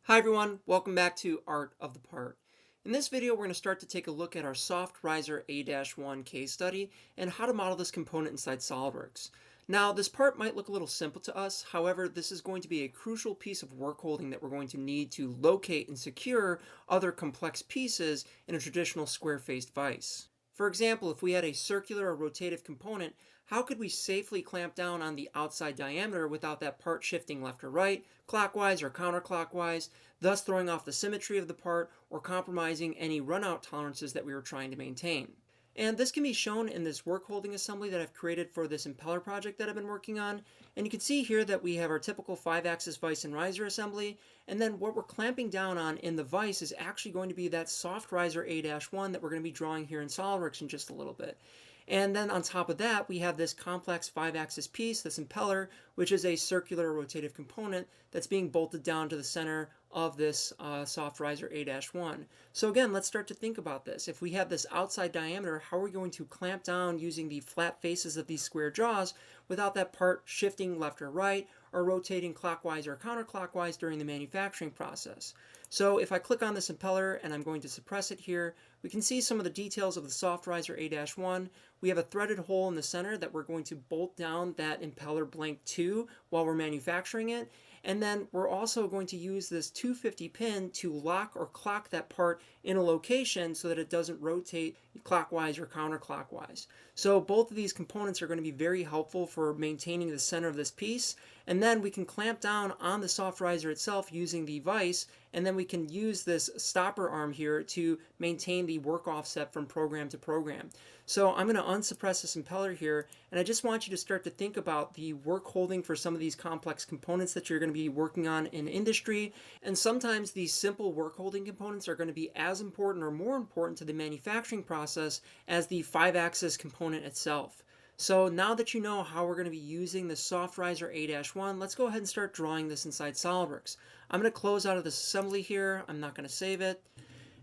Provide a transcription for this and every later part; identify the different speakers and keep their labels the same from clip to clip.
Speaker 1: Hi everyone, welcome back to Art of the Part. In this video, we're going to start to take a look at our Soft Riser A-1 case study and how to model this component inside SolidWorks. Now, this part might look a little simple to us, however, this is going to be a crucial piece of work holding that we're going to need to locate and secure other complex pieces in a traditional square-faced vise. For example, if we had a circular or rotative component, how could we safely clamp down on the outside diameter without that part shifting left or right, clockwise or counterclockwise, thus throwing off the symmetry of the part or compromising any runout tolerances that we were trying to maintain? And this can be shown in this work holding assembly that I've created for this impeller project that I've been working on. And you can see here that we have our typical 5-axis vise and riser assembly. And then what we're clamping down on in the vise is actually going to be that soft riser A-1 that we're going to be drawing here in SolidWorks in just a little bit. And then on top of that, we have this complex 5-axis piece, this impeller, which is a circular rotative component that's being bolted down to the center of this soft riser A-1. So again, let's start to think about this. If we have this outside diameter, how are we going to clamp down using the flat faces of these square jaws without that part shifting left or right or rotating clockwise or counterclockwise during the manufacturing process? So if I click on this impeller and I'm going to suppress it here, we can see some of the details of the soft riser A-1. We have a threaded hole in the center that we're going to bolt down that impeller blank to while we're manufacturing it. And then we're also going to use this 250 pin to lock or clock that part in a location so that it doesn't rotate clockwise or counterclockwise. So both of these components are going to be very helpful for maintaining the center of this piece. And then we can clamp down on the soft riser itself using the vise, and then we can use this stopper arm here to maintain the work offset from program to program. So I'm going to unsuppress this impeller here, and I just want you to start to think about the work holding for some of these complex components that you're going to be working on in industry. And sometimes these simple work holding components are going to be as important or more important to the manufacturing process as the 5-axis component itself. So now that you know how we're going to be using the soft riser A-1, let's go ahead and start drawing this inside SolidWorks. I'm going to close out of this assembly here. I'm not going to save it.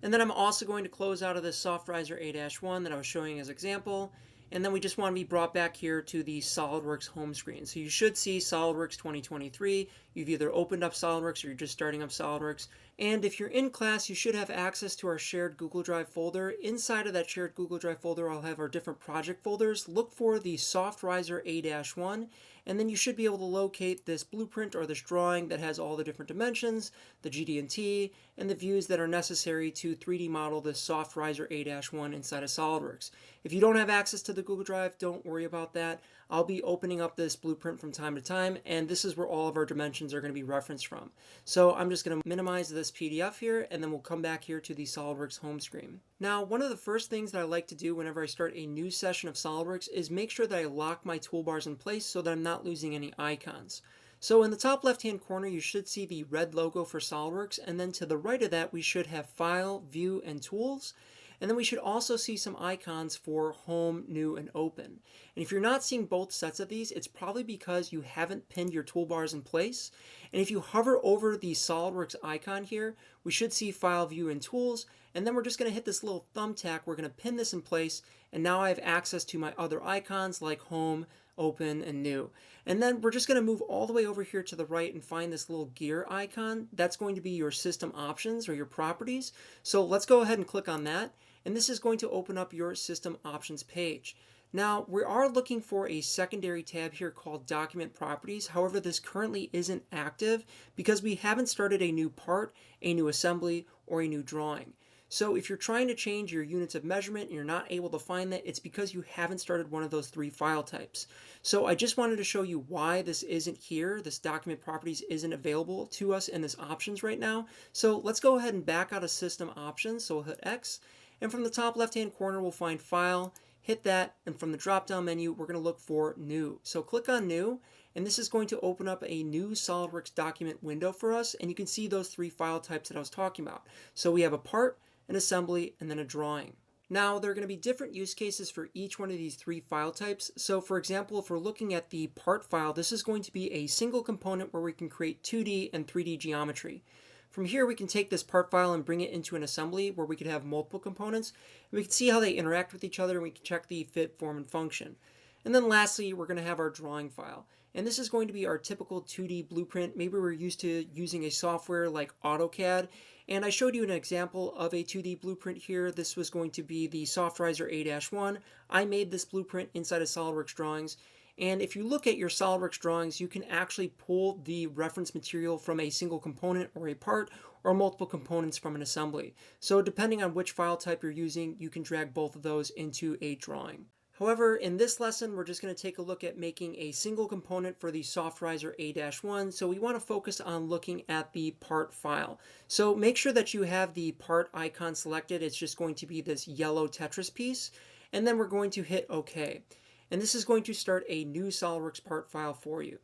Speaker 1: And then I'm also going to close out of this soft riser A-1 that I was showing as example. And then we just want to be brought back here to the SolidWorks home screen. So you should see SolidWorks 2023. You've either opened up SolidWorks or you're just starting up SolidWorks. And if you're in class, you should have access to our shared Google Drive folder. Inside of that shared Google Drive folder, I'll have our different project folders. Look for the soft riser A-1, and then you should be able to locate this blueprint or this drawing that has all the different dimensions, the GD&T, and the views that are necessary to 3D model this soft riser A-1 inside of SolidWorks. If you don't have access to the Google Drive, don't worry about that. I'll be opening up this blueprint from time to time, and this is where all of our dimensions are going to be referenced from. So I'm just going to minimize this PDF here, and then we'll come back here to the SolidWorks home screen. Now, one of the first things that I like to do whenever I start a new session of SolidWorks is make sure that I lock my toolbars in place so that I'm not losing any icons. So in the top left-hand corner, you should see the red logo for SolidWorks, and then to the right of that, we should have File, View, and Tools. And then we should also see some icons for Home, New, and Open. And if you're not seeing both sets of these, it's probably because you haven't pinned your toolbars in place. And if you hover over the SolidWorks icon here, we should see File, View, and Tools. And then we're just going to hit this little thumbtack. We're going to pin this in place. And now I have access to my other icons like Home, Open, and New. And then we're just going to move all the way over here to the right and find this little gear icon. That's going to be your system options or your properties. So let's go ahead and click on that. And this is going to open up your system options page. Now, we are looking for a secondary tab here called Document Properties. However, this currently isn't active because we haven't started a new part, a new assembly, or a new drawing. So if you're trying to change your units of measurement and you're not able to find that, it's because you haven't started one of those 3 file types. So I just wanted to show you why this isn't here. This document properties isn't available to us in this options right now. So let's go ahead and back out of system options. So we'll hit X. And from the top left-hand corner, we'll find File, hit that, and from the drop-down menu, we're going to look for New. So click on New, and this is going to open up a new SolidWorks document window for us, and you can see those 3 file types that I was talking about. So we have a part, an assembly, and then a drawing. Now, there are going to be different use cases for each one of these 3 file types. So for example, if we're looking at the part file, this is going to be a single component where we can create 2D and 3D geometry. From here, we can take this part file and bring it into an assembly where we could have multiple components. We can see how they interact with each other, and we can check the fit, form, and function. And then lastly, we're going to have our drawing file. And this is going to be our typical 2D blueprint. Maybe we're used to using a software like AutoCAD. And I showed you an example of a 2D blueprint here. This was going to be the SoftRiser A-1. I made this blueprint inside of SolidWorks drawings. And if you look at your SolidWorks drawings, you can actually pull the reference material from a single component or a part, or multiple components from an assembly. So depending on which file type you're using, you can drag both of those into a drawing. However, in this lesson, we're just going to take a look at making a single component for the SoftRiser A-1. So we want to focus on looking at the part file. So make sure that you have the part icon selected. It's just going to be this yellow Tetris piece. And then we're going to hit OK. And this is going to start a new SolidWorks part file for you.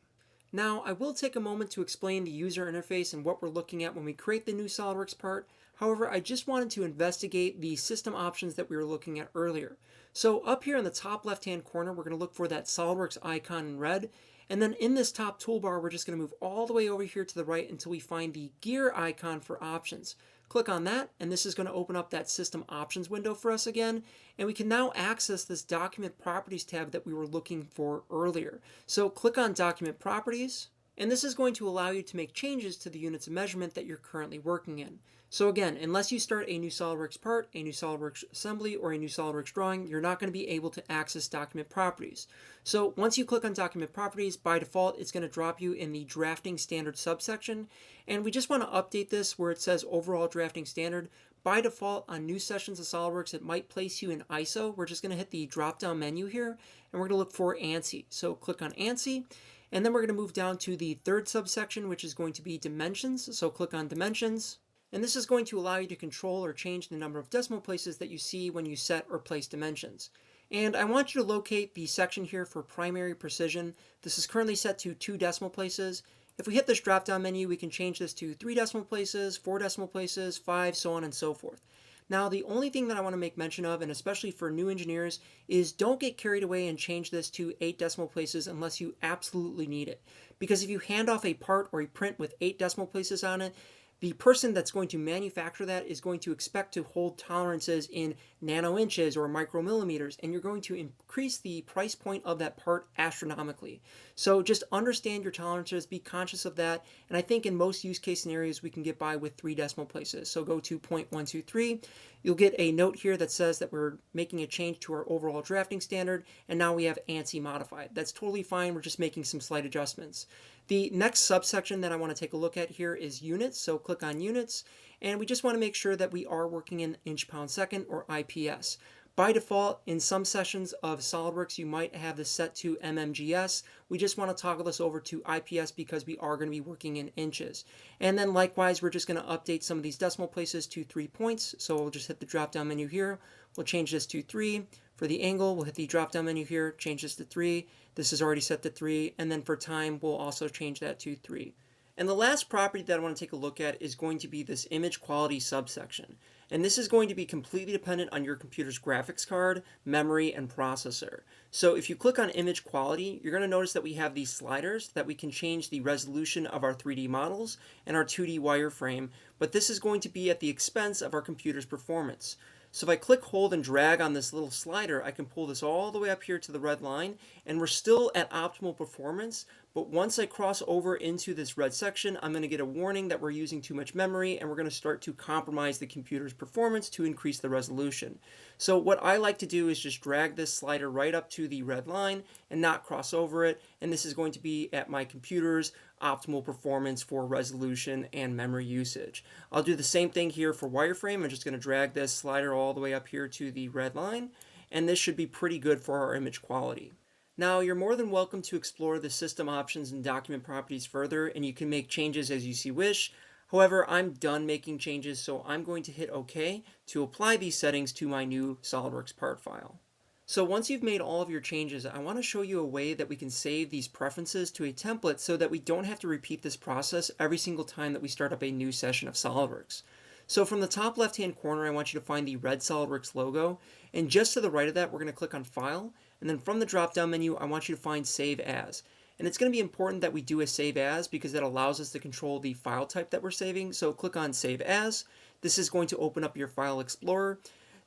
Speaker 1: Now, I will take a moment to explain the user interface and what we're looking at when we create the new SolidWorks part. However, I just wanted to investigate the system options that we were looking at earlier. So up here in the top left-hand corner, we're going to look for that SolidWorks icon in red. And then in this top toolbar, we're just going to move all the way over here to the right until we find the gear icon for options. Click on that, and this is going to open up that system options window for us again. And we can now access this document properties tab that we were looking for earlier. So click on document properties, and this is going to allow you to make changes to the units of measurement that you're currently working in. So again, unless you start a new SolidWorks part, a new SolidWorks assembly, or a new SolidWorks drawing, you're not going to be able to access document properties. So once you click on document properties, by default, it's going to drop you in the drafting standard subsection. And we just want to update this where it says overall drafting standard. By default, on new sessions of SolidWorks, it might place you in ISO. We're just going to hit the drop-down menu here, and we're going to look for ANSI. So click on ANSI, and then we're going to move down to the third subsection, which is going to be dimensions. So click on dimensions. And this is going to allow you to control or change the number of decimal places that you see when you set or place dimensions. And I want you to locate the section here for primary precision. This is currently set to 2 decimal places. If we hit this drop-down menu, we can change this to 3 decimal places, 4 decimal places, 5, so on and so forth. Now, the only thing that I want to make mention of, and especially for new engineers, is don't get carried away and change this to 8 decimal places unless you absolutely need it. Because if you hand off a part or a print with 8 decimal places on it, the person that's going to manufacture that is going to expect to hold tolerances in nano inches or micromillimeters, and you're going to increase the price point of that part astronomically. So just understand your tolerances, be conscious of that, and I think in most use case scenarios we can get by with 3 decimal places. So go to 0.123. You'll get a note here that says that we're making a change to our overall drafting standard, and now we have ANSI modified. That's totally fine. We're just making some slight adjustments. The next subsection that I want to take a look at here is units. So click on units, and we just want to make sure that we are working in inch pound second or IPS. By default, in some sessions of SolidWorks, you might have this set to mmgs. We just want to toggle this over to IPS because we are going to be working in inches. And then likewise, we're just going to update some of these decimal places to 3 points. So we'll just hit the drop-down menu here. We'll change this to 3. For the angle, we'll hit the drop-down menu here, change this to 3. This is already set to 3. And then for time, we'll also change that to 3. And the last property that I want to take a look at is going to be this image quality subsection. And this is going to be completely dependent on your computer's graphics card, memory, and processor. So if you click on image quality, you're going to notice that we have these sliders that we can change the resolution of our 3D models and our 2D wireframe, but this is going to be at the expense of our computer's performance. So if I click, hold, and drag on this little slider, I can pull this all the way up here to the red line, and we're still at optimal performance. But once I cross over into this red section, I'm going to get a warning that we're using too much memory, and we're going to start to compromise the computer's performance to increase the resolution. So what I like to do is just drag this slider right up to the red line and not cross over it, and this is going to be at my computer's optimal performance for resolution and memory usage. I'll do the same thing here for wireframe. I'm just going to drag this slider all the way up here to the red line, and this should be pretty good for our image quality. Now, you're more than welcome to explore the system options and document properties further, and you can make changes as you see wish. However, I'm done making changes, so I'm going to hit OK to apply these settings to my new SolidWorks part file. So once you've made all of your changes, I want to show you a way that we can save these preferences to a template so that we don't have to repeat this process every single time that we start up a new session of SolidWorks. So from the top left-hand corner, I want you to find the red SolidWorks logo, and just to the right of that, we're going to click on File, and then from the drop-down menu, I want you to find Save As. And it's going to be important that we do a Save As because that allows us to control the file type that we're saving. So click on Save As. This is going to open up your File Explorer.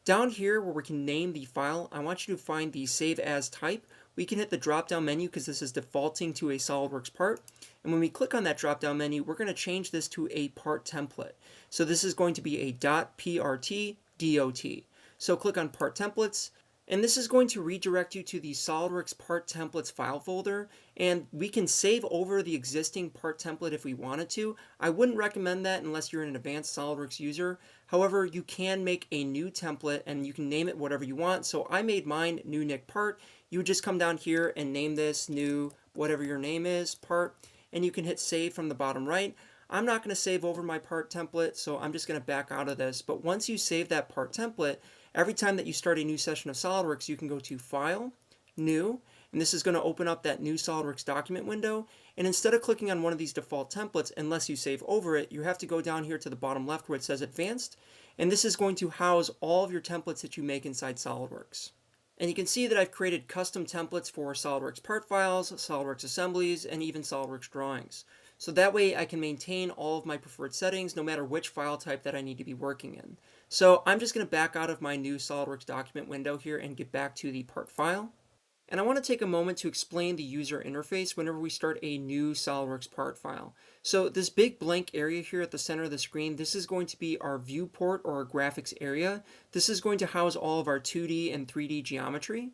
Speaker 1: Down here where we can name the file, I want you to find the Save As type, we can hit the drop down menu because this is defaulting to a SolidWorks part. And when we click on that drop down menu, we're going to change this to a part template. So this is going to be a .prt dot. So click on part templates, and this is going to redirect you to the SolidWorks part templates file folder, and we can save over the existing part template if we wanted to. I wouldn't recommend that unless you're an advanced SolidWorks user. However, you can make a new template and you can name it whatever you want. So I made mine new Nick part. You would just come down here and name this new whatever your name is part, and you can hit save from the bottom right. I'm not going to save over my part template, so I'm just going to back out of this. But once you save that part template, every time that you start a new session of SolidWorks, you can go to File, New, and this is going to open up that new SolidWorks document window. And instead of clicking on one of these default templates, unless you save over it, you have to go down here to the bottom left where it says Advanced, and this is going to house all of your templates that you make inside SolidWorks. And you can see that I've created custom templates for SolidWorks part files, SolidWorks assemblies, and even SolidWorks drawings. So that way I can maintain all of my preferred settings no matter which file type that I need to be working in. So I'm just going to back out of my new SolidWorks document window here and get back to the part file. And I want to take a moment to explain the user interface whenever we start a new SolidWorks part file. So this big blank area here at the center of the screen, this is going to be our viewport or our graphics area. This is going to house all of our 2D and 3D geometry.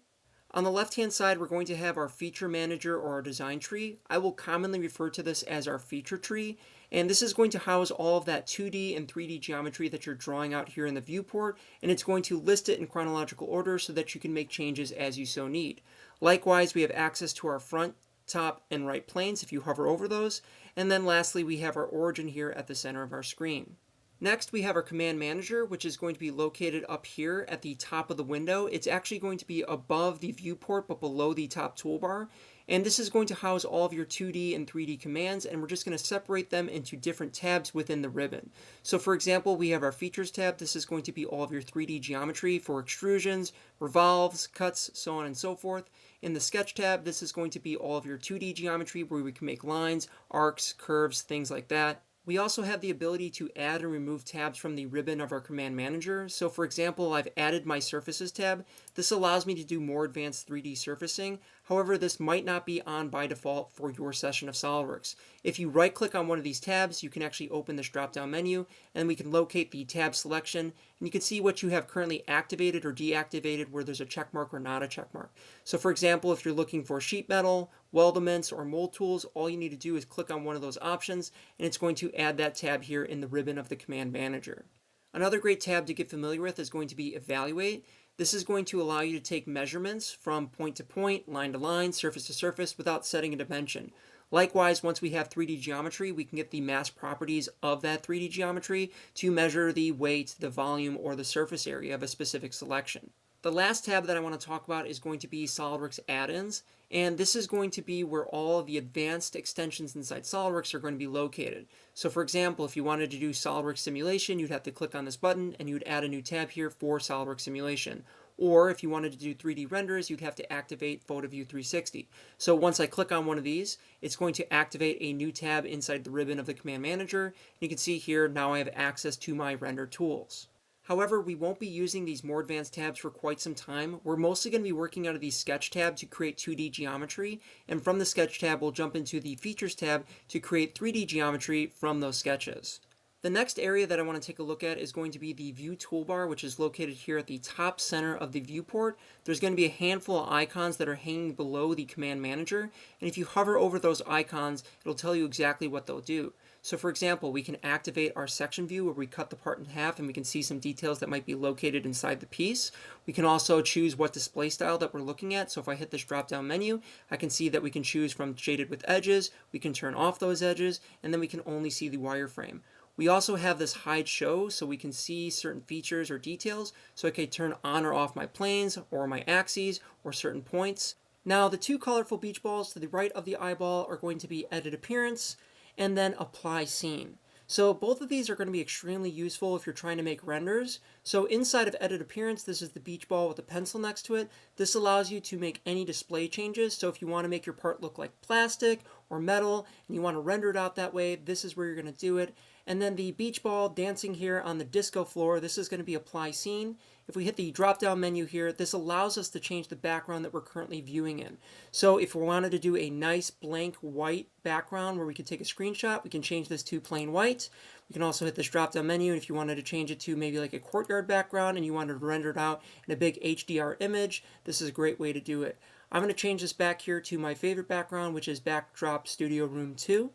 Speaker 1: On the left-hand side, we're going to have our feature manager or our design tree. I will commonly refer to this as our feature tree, and this is going to house all of that 2D and 3D geometry that you're drawing out here in the viewport, and it's going to list it in chronological order so that you can make changes as you so need. Likewise, we have access to our front, top, and right planes if you hover over those, and then lastly, we have our origin here at the center of our screen. Next, we have our command manager, which is going to be located up here at the top of the window. It's actually going to be above the viewport, but below the top toolbar. And this is going to house all of your 2D and 3D commands, and we're just going to separate them into different tabs within the ribbon. So for example, we have our features tab. This is going to be all of your 3D geometry for extrusions, revolves, cuts, so on and so forth. In the sketch tab, this is going to be all of your 2D geometry where we can make lines, arcs, curves, things like that. We also have the ability to add and remove tabs from the ribbon of our command manager. So for example, I've added my surfaces tab. This allows me to do more advanced 3D surfacing. However, this might not be on by default for your session of SolidWorks. If you right click on one of these tabs, you can actually open this drop down menu and we can locate the tab selection and you can see what you have currently activated or deactivated where there's a check mark or not a check mark. So for example, if you're looking for sheet metal, weldments, or mold tools, all you need to do is click on one of those options and it's going to add that tab here in the ribbon of the command manager. Another great tab to get familiar with is going to be Evaluate. This is going to allow you to take measurements from point to point, line to line, surface to surface without setting a dimension. Likewise, once we have 3D geometry, we can get the mass properties of that 3D geometry to measure the weight, the volume, or the surface area of a specific selection. The last tab that I want to talk about is going to be SolidWorks add-ins, and this is going to be where all of the advanced extensions inside SolidWorks are going to be located. So for example, if you wanted to do SolidWorks simulation, you'd have to click on this button and you'd add a new tab here for SolidWorks simulation. Or if you wanted to do 3D renders, you'd have to activate PhotoView 360. So once I click on one of these, it's going to activate a new tab inside the ribbon of the command manager. You can see here now I have access to my render tools. However, we won't be using these more advanced tabs for quite some time. We're mostly going to be working out of the Sketch tab to create 2D geometry, and from the Sketch tab, we'll jump into the Features tab to create 3D geometry from those sketches. The next area that I want to take a look at is going to be the View toolbar, which is located here at the top center of the viewport. There's going to be a handful of icons that are hanging below the command manager, and if you hover over those icons, it'll tell you exactly what they'll do. So for example, we can activate our section view where we cut the part in half and we can see some details that might be located inside the piece. We can also choose what display style that we're looking at. So if I hit this drop down menu, I can see that we can choose from shaded with edges, we can turn off those edges, and then we can only see the wireframe. We also have this hide show so we can see certain features or details. So I can turn on or off my planes or my axes or certain points. Now the two colorful beach balls to the right of the eyeball are going to be Edit Appearance and then Apply Scene. So both of these are going to be extremely useful if you're trying to make renders. So inside of Edit Appearance, this is the beach ball with a pencil next to it. This allows you to make any display changes. So if you want to make your part look like plastic or metal and you want to render it out that way, this is where you're going to do it. And then the beach ball dancing here on the disco floor, this is going to be apply scene. If we hit the drop down menu here, this allows us to change the background that we're currently viewing in. So if we wanted to do a nice blank white background where we could take a screenshot, we can change this to plain white. We can also hit this drop down menu, and if you wanted to change it to maybe like a courtyard background and you wanted to render it out in a big HDR image, this is a great way to do it. I'm going to change this back here to my favorite background, which is Backdrop Studio Room 2.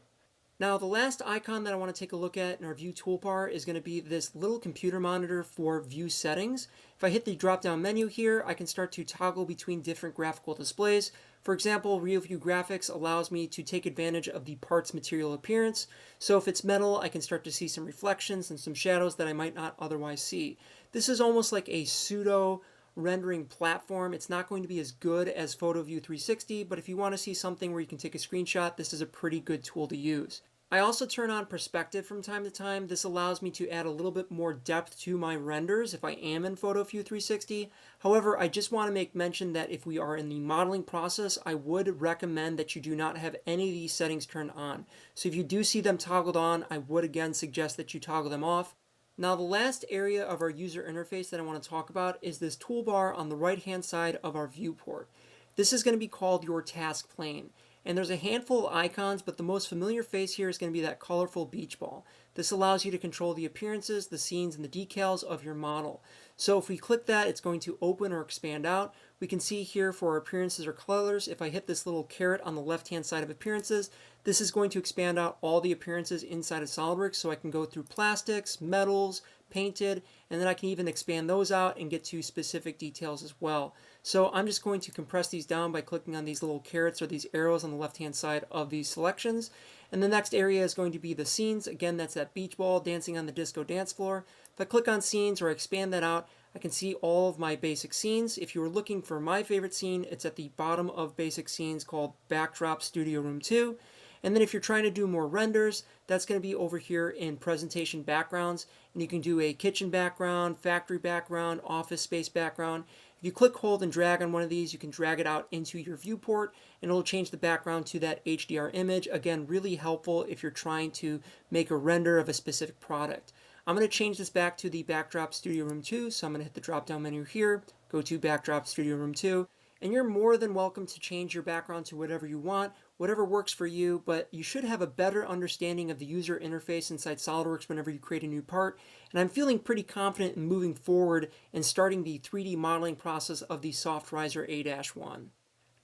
Speaker 1: Now, the last icon that I want to take a look at in our view toolbar is going to be this little computer monitor for view settings. If I hit the drop-down menu here, I can start to toggle between different graphical displays. For example, Real View Graphics allows me to take advantage of the part's material appearance. So if it's metal, I can start to see some reflections and some shadows that I might not otherwise see. This is almost like a pseudo rendering platform. It's not going to be as good as PhotoView 360, but if you want to see something where you can take a screenshot, this is a pretty good tool to use. I also turn on perspective from time to time. This allows me to add a little bit more depth to my renders if I am in PhotoView 360. However, I just want to make mention that if we are in the modeling process, I would recommend that you do not have any of these settings turned on. So if you do see them toggled on, I would again suggest that you toggle them off. Now, the last area of our user interface that I want to talk about is this toolbar on the right-hand side of our viewport. This is going to be called your task plane. And there's a handful of icons, but the most familiar face here is going to be that colorful beach ball. This allows you to control the appearances, the scenes, and the decals of your model. So if we click that, it's going to open or expand out. We can see here for our appearances or colors, if I hit this little caret on the left-hand side of appearances, this is going to expand out all the appearances inside of SolidWorks, so I can go through plastics, metals, painted, and then I can even expand those out and get to specific details as well. So I'm just going to compress these down by clicking on these little carets or these arrows on the left-hand side of these selections. And the next area is going to be the scenes. Again, that's that beach ball dancing on the disco dance floor. If I click on scenes or expand that out, I can see all of my basic scenes. If you were looking for my favorite scene, it's at the bottom of basic scenes called Backdrop Studio Room 2. And then if you're trying to do more renders, that's going to be over here in presentation backgrounds. And you can do a kitchen background, factory background, office space background. If you click, hold, and drag on one of these, you can drag it out into your viewport and it'll change the background to that HDR image. Again, really helpful if you're trying to make a render of a specific product. I'm going to change this back to the Backdrop Studio Room 2, so I'm going to hit the drop down menu here, go to Backdrop Studio Room 2, and you're more than welcome to change your background to whatever you want, whatever works for you, but you should have a better understanding of the user interface inside SolidWorks whenever you create a new part, and I'm feeling pretty confident in moving forward and starting the 3D modeling process of the SoftRiser A-1.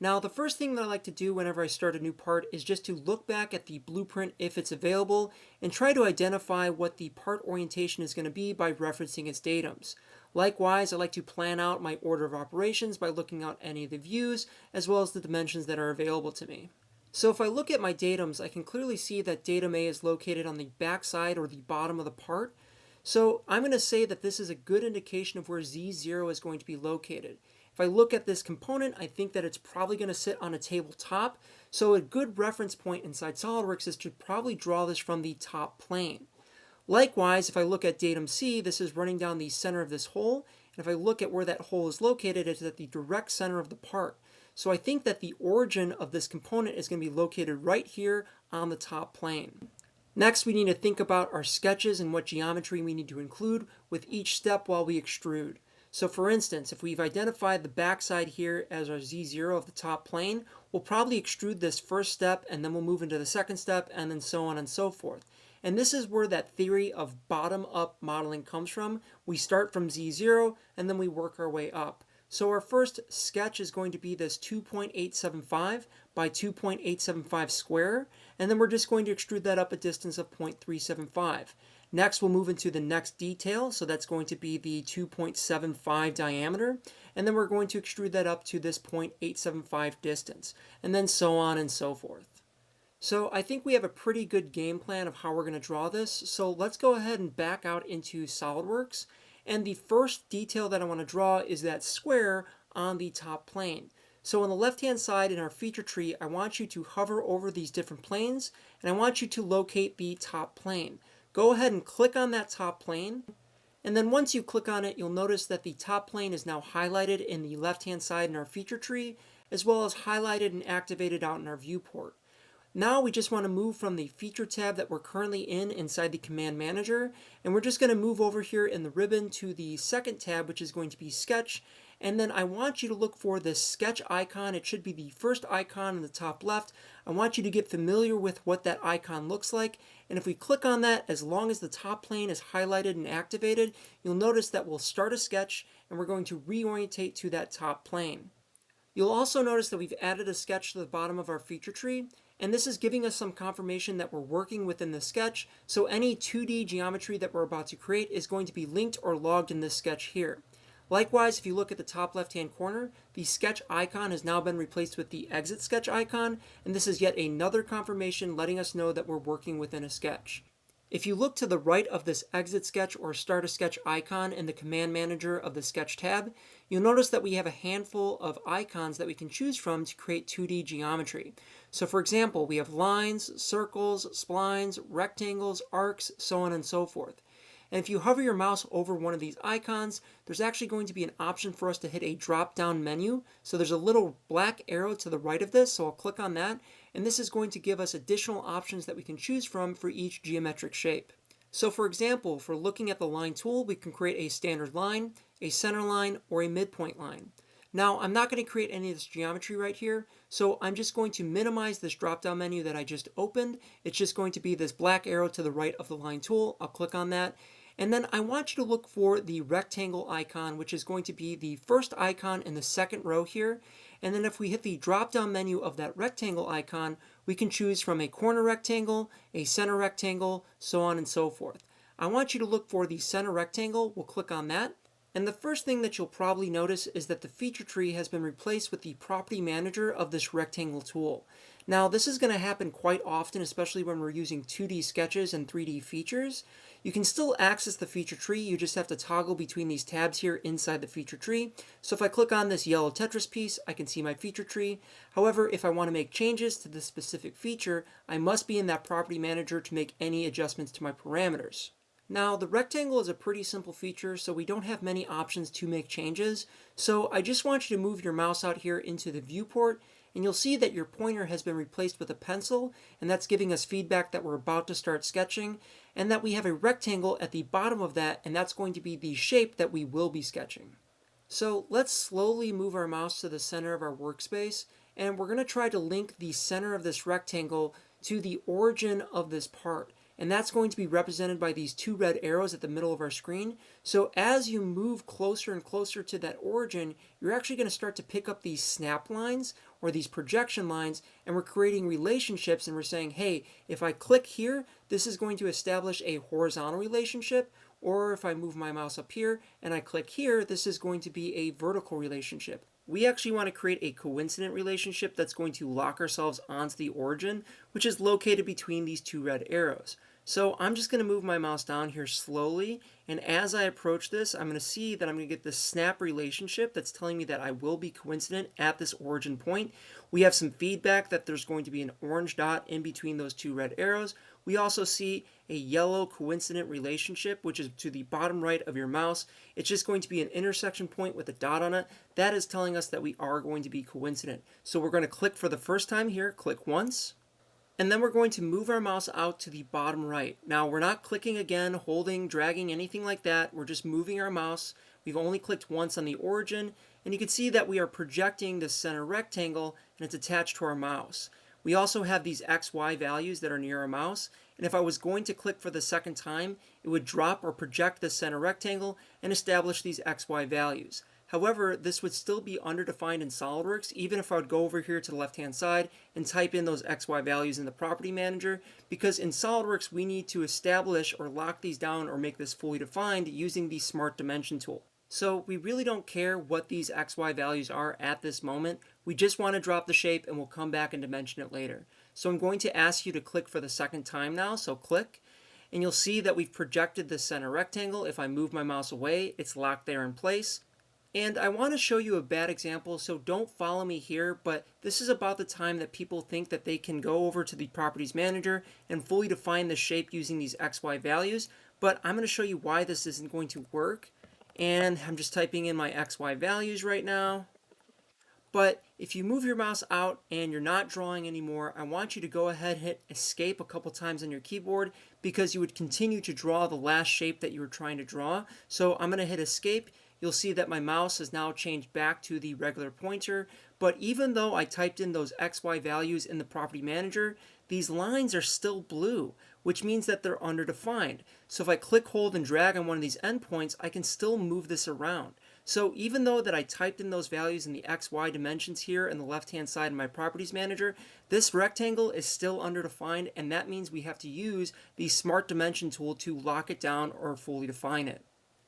Speaker 1: Now, the first thing that I like to do whenever I start a new part is just to look back at the blueprint if it's available and try to identify what the part orientation is going to be by referencing its datums. Likewise, I like to plan out my order of operations by looking at any of the views as well as the dimensions that are available to me. So if I look at my datums, I can clearly see that datum A is located on the back side or the bottom of the part. So I'm going to say that this is a good indication of where Z0 is going to be located. If I look at this component, I think that it's probably going to sit on a tabletop. So a good reference point inside SolidWorks is to probably draw this from the top plane. Likewise, if I look at datum C, this is running down the center of this hole. And if I look at where that hole is located, it's at the direct center of the part. So I think that the origin of this component is going to be located right here on the top plane. Next, we need to think about our sketches and what geometry we need to include with each step while we extrude. So for instance, if we've identified the backside here as our Z0 of the top plane, we'll probably extrude this first step and then we'll move into the second step and then so on and so forth. And this is where that theory of bottom-up modeling comes from. We start from Z0 and then we work our way up. So our first sketch is going to be this 2.875 by 2.875 square, and then we're just going to extrude that up a distance of 0.375. Next, we'll move into the next detail, so that's going to be the 2.75 diameter, and then we're going to extrude that up to this 0.875 distance, and then so on and so forth. So I think we have a pretty good game plan of how we're going to draw this, so let's go ahead and back out into SolidWorks. And the first detail that I want to draw is that square on the top plane. So on the left-hand side in our feature tree, I want you to hover over these different planes, and I want you to locate the top plane. Go ahead and click on that top plane, and then once you click on it, you'll notice that the top plane is now highlighted in the left-hand side in our feature tree, as well as highlighted and activated out in our viewport. Now we just want to move from the feature tab that we're currently in inside the command manager, and we're just going to move over here in the ribbon to the second tab, which is going to be sketch. And then I want you to look for this sketch icon. It should be the first icon in the top left. I want you to get familiar with what that icon looks like. And if we click on that, as long as the top plane is highlighted and activated, you'll notice that we'll start a sketch and we're going to reorientate to that top plane. You'll also notice that we've added a sketch to the bottom of our feature tree, and this is giving us some confirmation that we're working within the sketch, so any 2D geometry that we're about to create is going to be linked or logged in this sketch here. Likewise, if you look at the top left-hand corner, the sketch icon has now been replaced with the exit sketch icon, and this is yet another confirmation letting us know that we're working within a sketch. If you look to the right of this exit sketch or start a sketch icon in the command manager of the sketch tab, you'll notice that we have a handful of icons that we can choose from to create 2D geometry. So for example, we have lines, circles, splines, rectangles, arcs, so on and so forth. And if you hover your mouse over one of these icons, there's actually going to be an option for us to hit a drop down menu. So there's a little black arrow to the right of this, so I'll click on that, and this is going to give us additional options that we can choose from for each geometric shape. So for example, for looking at the line tool, we can create a standard line, a center line, or a midpoint line. Now, I'm not going to create any of this geometry right here, so I'm just going to minimize this drop-down menu that I just opened. It's just going to be this black arrow to the right of the line tool. I'll click on that. And then I want you to look for the rectangle icon, which is going to be the first icon in the second row here. And then if we hit the drop-down menu of that rectangle icon, we can choose from a corner rectangle, a center rectangle, so on and so forth. I want you to look for the center rectangle. We'll click on that. And the first thing that you'll probably notice is that the feature tree has been replaced with the property manager of this rectangle tool. Now, this is going to happen quite often, especially when we're using 2D sketches and 3D features. You can still access the feature tree, you just have to toggle between these tabs here inside the feature tree. So if I click on this yellow Tetris piece, I can see my feature tree. However, if I want to make changes to this specific feature, I must be in that property manager to make any adjustments to my parameters. Now, the rectangle is a pretty simple feature, so we don't have many options to make changes. So I just want you to move your mouse out here into the viewport, and you'll see that your pointer has been replaced with a pencil, and that's giving us feedback that we're about to start sketching, and that we have a rectangle at the bottom of that, and that's going to be the shape that we will be sketching. So let's slowly move our mouse to the center of our workspace, and we're going to try to link the center of this rectangle to the origin of this part. And that's going to be represented by these two red arrows at the middle of our screen. So as you move closer and closer to that origin, you're actually going to start to pick up these snap lines or these projection lines, and we're creating relationships, and we're saying, hey, if I click here, this is going to establish a horizontal relationship, or if I move my mouse up here and I click here, this is going to be a vertical relationship. We actually want to create a coincident relationship that's going to lock ourselves onto the origin, which is located between these two red arrows. So I'm just going to move my mouse down here slowly, and as I approach this, I'm going to see that I'm going to get this snap relationship that's telling me that I will be coincident at this origin point. We have some feedback that there's going to be an orange dot in between those two red arrows. We also see a yellow coincident relationship, which is to the bottom right of your mouse. It's just going to be an intersection point with a dot on it. That is telling us that we are going to be coincident. So we're going to click for the first time here, click once. And then we're going to move our mouse out to the bottom right. Now we're not clicking again, holding, dragging, anything like that. We're just moving our mouse. We've only clicked once on the origin, and you can see that we are projecting the center rectangle, and it's attached to our mouse. We also have these XY values that are near our mouse, and if I was going to click for the second time, it would drop or project the center rectangle and establish these XY values. However, this would still be underdefined in SolidWorks, even if I would go over here to the left-hand side and type in those XY values in the property manager, because in SolidWorks, we need to establish or lock these down or make this fully defined using the Smart Dimension tool. So we really don't care what these XY values are at this moment. We just want to drop the shape, and we'll come back and dimension it later. So I'm going to ask you to click for the second time now, so click. And you'll see that we've projected the center rectangle. If I move my mouse away, it's locked there in place. And I want to show you a bad example, so don't follow me here, but this is about the time that people think that they can go over to the Properties Manager and fully define the shape using these XY values, but I'm going to show you why this isn't going to work. And I'm just typing in my XY values right now. But if you move your mouse out and you're not drawing anymore, I want you to go ahead and hit escape a couple times on your keyboard because you would continue to draw the last shape that you were trying to draw. So I'm going to hit escape. You'll see that my mouse has now changed back to the regular pointer. But even though I typed in those XY values in the property manager, these lines are still blue, which means that they're underdefined. So if I click, hold, and drag on one of these endpoints, I can still move this around. So even though that I typed in those values in the XY dimensions here in the left-hand side of my properties manager, this rectangle is still underdefined, and that means we have to use the Smart Dimension tool to lock it down or fully define it.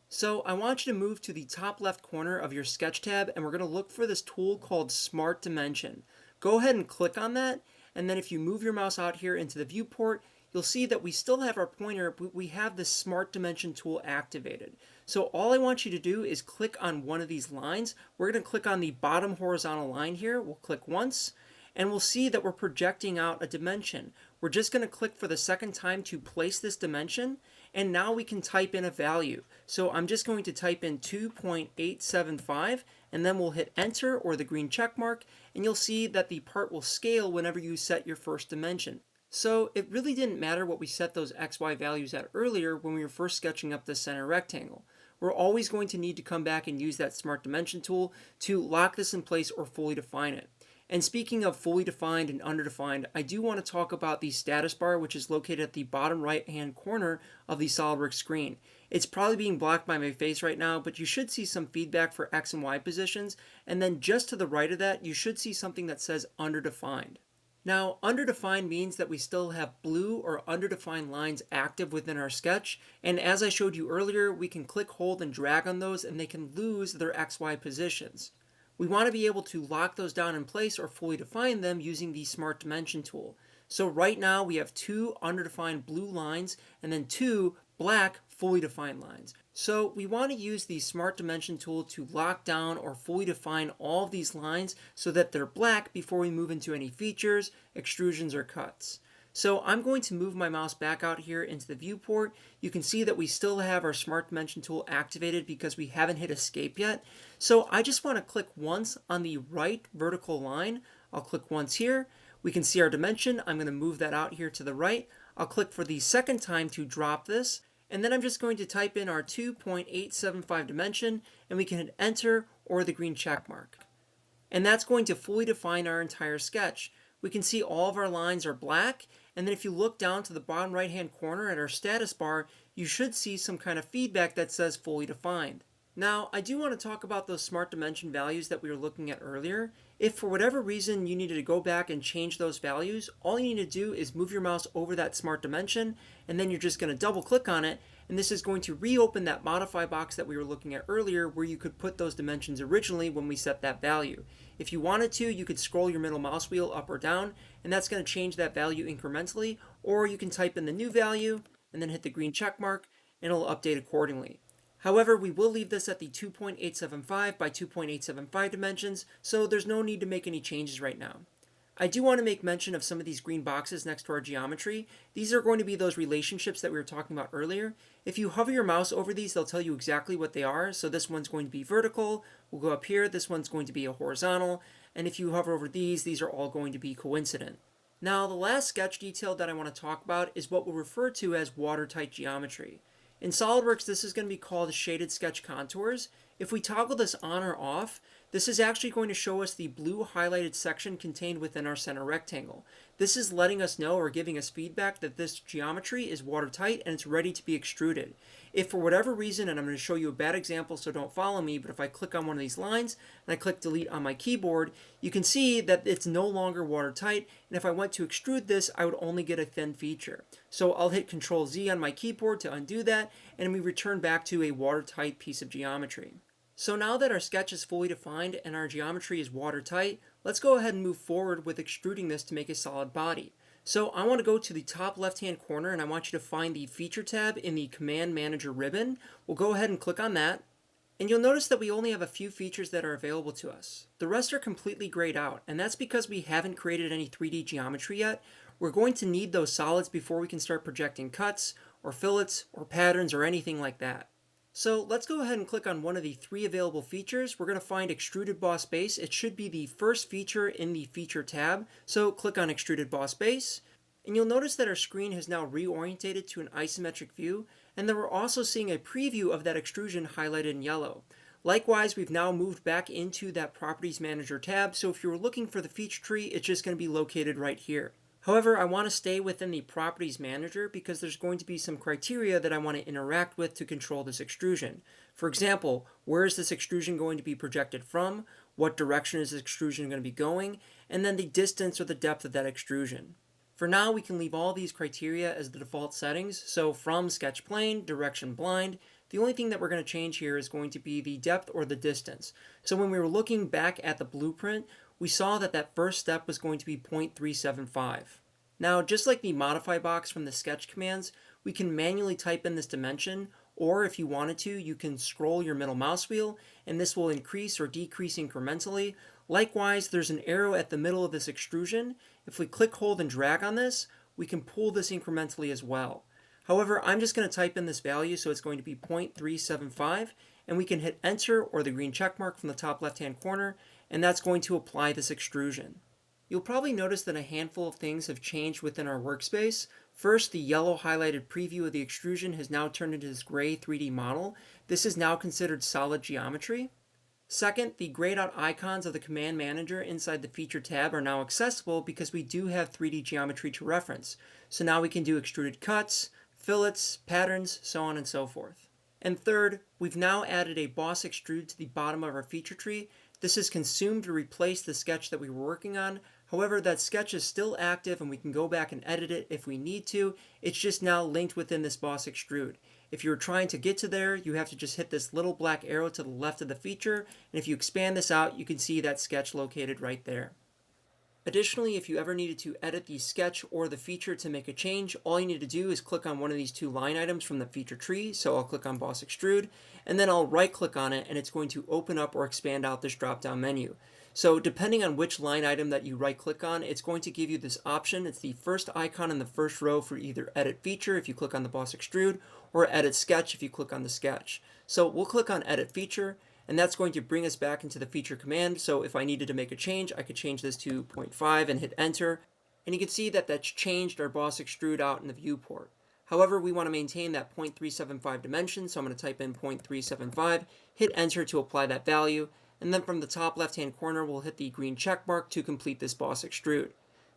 Speaker 1: So I want you to move to the top left corner of your sketch tab, and we're going to look for this tool called Smart Dimension. Go ahead and click on that, and then if you move your mouse out here into the viewport, you'll see that we still have our pointer, but we have the Smart Dimension tool activated. So all I want you to do is click on one of these lines. We're going to click on the bottom horizontal line here. We'll click once, and we'll see that we're projecting out a dimension. We're just going to click for the second time to place this dimension, and now we can type in a value. So I'm just going to type in 2.875, and then we'll hit enter or the green check mark, and you'll see that the part will scale whenever you set your first dimension. So it really didn't matter what we set those XY values at earlier when we were first sketching up the center rectangle. We're always going to need to come back and use that Smart Dimension tool to lock this in place or fully define it. And speaking of fully defined and underdefined, I do want to talk about the status bar, which is located at the bottom right hand corner of the SolidWorks screen. It's probably being blocked by my face right now, but you should see some feedback for X and Y positions, and then just to the right of that, you should see something that says underdefined. Now, underdefined means that we still have blue or underdefined lines active within our sketch, and as I showed you earlier, we can click, hold, and drag on those, and they can lose their XY positions. We want to be able to lock those down in place or fully define them using the Smart Dimension tool. So right now we have two underdefined blue lines and then two black fully defined lines. So we want to use the Smart Dimension tool to lock down or fully define all of these lines so that they're black before we move into any features, extrusions, or cuts. So I'm going to move my mouse back out here into the viewport. You can see that we still have our Smart Dimension tool activated because we haven't hit escape yet. So I just want to click once on the right vertical line. I'll click once here. We can see our dimension. I'm going to move that out here to the right. I'll click for the second time to drop this. And then I'm just going to type in our 2.875 dimension, and we can hit enter or the green check mark. And that's going to fully define our entire sketch. We can see all of our lines are black, and then if you look down to the bottom right hand corner at our status bar, you should see some kind of feedback that says fully defined. Now, I do want to talk about those Smart Dimension values that we were looking at earlier. If for whatever reason you needed to go back and change those values, all you need to do is move your mouse over that Smart Dimension, and then you're just going to double click on it, and this is going to reopen that modify box that we were looking at earlier where you could put those dimensions originally when we set that value. If you wanted to, you could scroll your middle mouse wheel up or down, and that's going to change that value incrementally, or you can type in the new value and then hit the green check mark, and it'll update accordingly. However, we will leave this at the 2.875 by 2.875 dimensions, so there's no need to make any changes right now. I do want to make mention of some of these green boxes next to our geometry. These are going to be those relationships that we were talking about earlier. If you hover your mouse over these, they'll tell you exactly what they are. So this one's going to be vertical. We'll go up here. This one's going to be a horizontal. And if you hover over these are all going to be coincident. Now, the last sketch detail that I want to talk about is what we'll refer to as watertight geometry. In SolidWorks, this is going to be called shaded sketch contours. If we toggle this on or off, this is actually going to show us the blue highlighted section contained within our center rectangle. This is letting us know or giving us feedback that this geometry is watertight and it's ready to be extruded. If for whatever reason, and I'm going to show you a bad example so don't follow me, but if I click on one of these lines and I click delete on my keyboard, you can see that it's no longer watertight, and if I went to extrude this, I would only get a thin feature. So I'll hit Control Z on my keyboard to undo that, and we return back to a watertight piece of geometry. So now that our sketch is fully defined and our geometry is watertight, let's go ahead and move forward with extruding this to make a solid body. So I want to go to the top left-hand corner and I want you to find the Feature tab in the Command Manager ribbon. We'll go ahead and click on that. And you'll notice that we only have a few features that are available to us. The rest are completely grayed out, and that's because we haven't created any 3D geometry yet. We're going to need those solids before we can start projecting cuts, or fillets, or patterns, or anything like that. So let's go ahead and click on one of the three available features. We're going to find Extruded Boss Base. It should be the first feature in the Feature tab. So click on Extruded Boss Base. And you'll notice that our screen has now reorientated to an isometric view, and then we're also seeing a preview of that extrusion highlighted in yellow. Likewise, we've now moved back into that Properties Manager tab, so if you were looking for the feature tree, it's just going to be located right here. However, I want to stay within the Properties Manager because there's going to be some criteria that I want to interact with to control this extrusion. For example, where is this extrusion going to be projected from? What direction is this extrusion going to be going? And then the distance or the depth of that extrusion. For now, we can leave all these criteria as the default settings. So from sketch plane, direction blind, the only thing that we're going to change here is going to be the depth or the distance. So when we were looking back at the blueprint, we saw that that first step was going to be 0.375. Now, just like the modify box from the sketch commands, we can manually type in this dimension, or if you wanted to, you can scroll your middle mouse wheel, and this will increase or decrease incrementally. Likewise, there's an arrow at the middle of this extrusion. If we click, hold, and drag on this, we can pull this incrementally as well. However, I'm just going to type in this value, so it's going to be 0.375, and we can hit enter or the green check mark from the top left-hand corner, and that's going to apply this extrusion. You'll probably notice that a handful of things have changed within our workspace. First, the yellow highlighted preview of the extrusion has now turned into this gray 3D model. This is now considered solid geometry. Second, the grayed out icons of the command manager inside the feature tab are now accessible because we do have 3D geometry to reference. So now we can do extruded cuts, fillets, patterns, so on and so forth. And third, we've now added a boss extrude to the bottom of our feature tree. This is consumed to replace the sketch that we were working on. However, that sketch is still active and we can go back and edit it if we need to. It's just now linked within this boss extrude. If you're trying to get to there, you have to just hit this little black arrow to the left of the feature, and if you expand this out, you can see that sketch located right there. Additionally, if you ever needed to edit the sketch or the feature to make a change, all you need to do is click on one of these two line items from the feature tree. So I'll click on Boss Extrude, and then I'll right click on it, and it's going to open up or expand out this drop down menu. So depending on which line item that you right click on, it's going to give you this option. It's the first icon in the first row for either Edit Feature if you click on the Boss Extrude, or Edit Sketch if you click on the sketch. So we'll click on Edit Feature, and that's going to bring us back into the feature command. So if I needed to make a change, I could change this to 0.5 and hit enter. And you can see that that's changed our boss extrude out in the viewport. However, we want to maintain that 0.375 dimension, so I'm going to type in 0.375, hit enter to apply that value, and then from the top left-hand corner, we'll hit the green check mark to complete this boss extrude.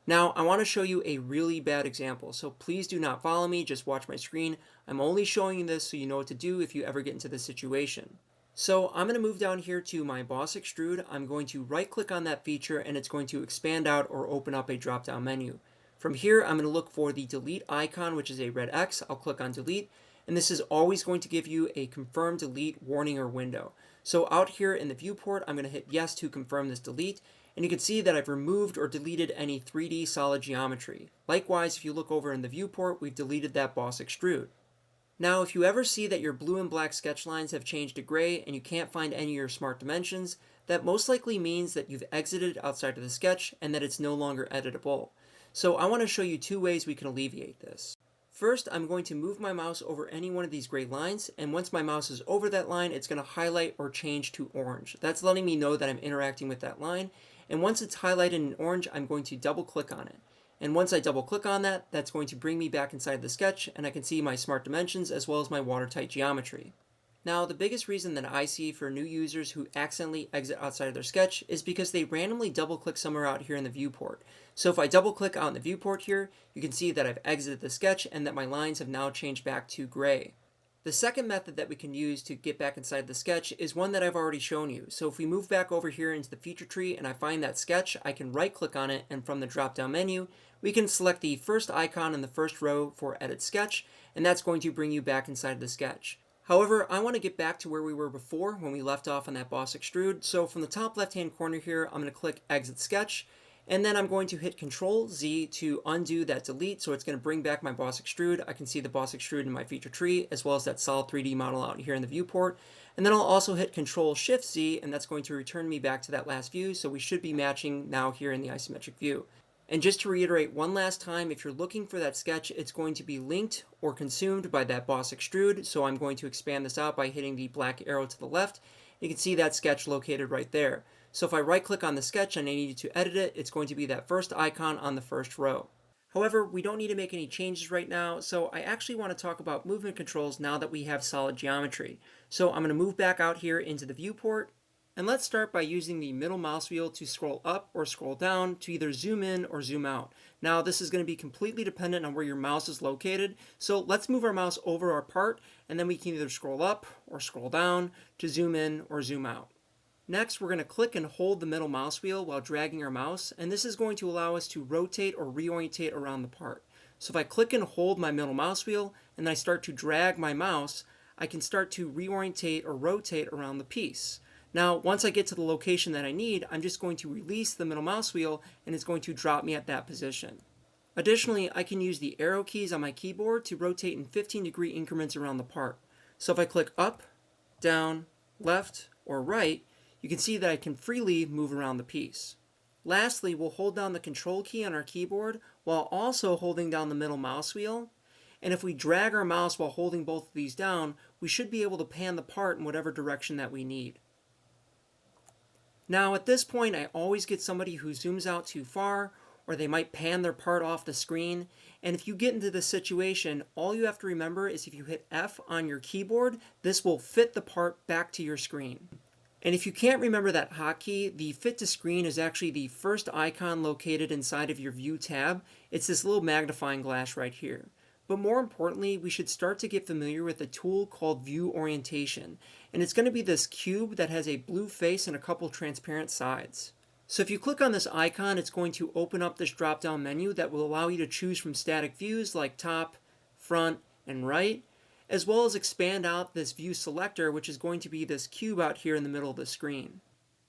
Speaker 1: Now, I want to show you a really bad example, so please do not follow me, just watch my screen. I'm only showing you this so you know what to do if you ever get into this situation. So I'm going to move down here to my boss extrude. I'm going to right click on that feature and it's going to expand out or open up a drop down menu. From here, I'm going to look for the delete icon, which is a red X. I'll click on delete, and this is always going to give you a confirm delete warning or window. So out here in the viewport, I'm going to hit yes to confirm this delete, and you can see that I've removed or deleted any 3D solid geometry. Likewise, if you look over in the viewport, we've deleted that boss extrude. Now, if you ever see that your blue and black sketch lines have changed to gray and you can't find any of your smart dimensions, that most likely means that you've exited outside of the sketch and that it's no longer editable. So I want to show you two ways we can alleviate this. First, I'm going to move my mouse over any one of these gray lines, and once my mouse is over that line, it's going to highlight or change to orange. That's letting me know that I'm interacting with that line, and once it's highlighted in orange, I'm going to double click on it. And once I double click on that, that's going to bring me back inside the sketch, and I can see my smart dimensions as well as my watertight geometry. Now, the biggest reason that I see for new users who accidentally exit outside of their sketch is because they randomly double click somewhere out here in the viewport. So if I double click out in the viewport here, you can see that I've exited the sketch and that my lines have now changed back to gray. The second method that we can use to get back inside the sketch is one that I've already shown you. So if we move back over here into the feature tree and I find that sketch, I can right click on it, and from the drop down menu, we can select the first icon in the first row for Edit Sketch, and that's going to bring you back inside the sketch. However, I want to get back to where we were before when we left off on that boss extrude. So from the top left-hand corner here, I'm going to click Exit Sketch, and then I'm going to hit Control Z to undo that delete. So it's going to bring back my boss extrude. I can see the boss extrude in my feature tree, as well as that solid 3D model out here in the viewport. And then I'll also hit Control Shift Z, and that's going to return me back to that last view. So we should be matching now here in the isometric view. And just to reiterate one last time, if you're looking for that sketch, it's going to be linked or consumed by that boss extrude. So I'm going to expand this out by hitting the black arrow to the left. You can see that sketch located right there. So if I right click on the sketch and I need to edit it, it's going to be that first icon on the first row. However, we don't need to make any changes right now, so I actually want to talk about movement controls now that we have solid geometry. So I'm going to move back out here into the viewport, and let's start by using the middle mouse wheel to scroll up or scroll down to either zoom in or zoom out. Now this is going to be completely dependent on where your mouse is located, so let's move our mouse over our part, and then we can either scroll up or scroll down to zoom in or zoom out. Next, we're going to click and hold the middle mouse wheel while dragging our mouse, and this is going to allow us to rotate or reorientate around the part. So if I click and hold my middle mouse wheel and I start to drag my mouse, I can start to reorientate or rotate around the piece. Now, once I get to the location that I need, I'm just going to release the middle mouse wheel and it's going to drop me at that position. Additionally, I can use the arrow keys on my keyboard to rotate in 15-degree increments around the part. So if I click up, down, left, or right, you can see that I can freely move around the piece. Lastly, we'll hold down the control key on our keyboard while also holding down the middle mouse wheel. And if we drag our mouse while holding both of these down, we should be able to pan the part in whatever direction that we need. Now at this point, I always get somebody who zooms out too far, or they might pan their part off the screen. And if you get into this situation, all you have to remember is if you hit F on your keyboard, this will fit the part back to your screen. And if you can't remember that hotkey, the Fit to Screen is actually the first icon located inside of your View tab. It's this little magnifying glass right here. But more importantly, we should start to get familiar with a tool called View Orientation. And it's going to be this cube that has a blue face and a couple transparent sides. So if you click on this icon, it's going to open up this drop-down menu that will allow you to choose from static views like top, front, and right, as well as expand out this view selector, which is going to be this cube out here in the middle of the screen.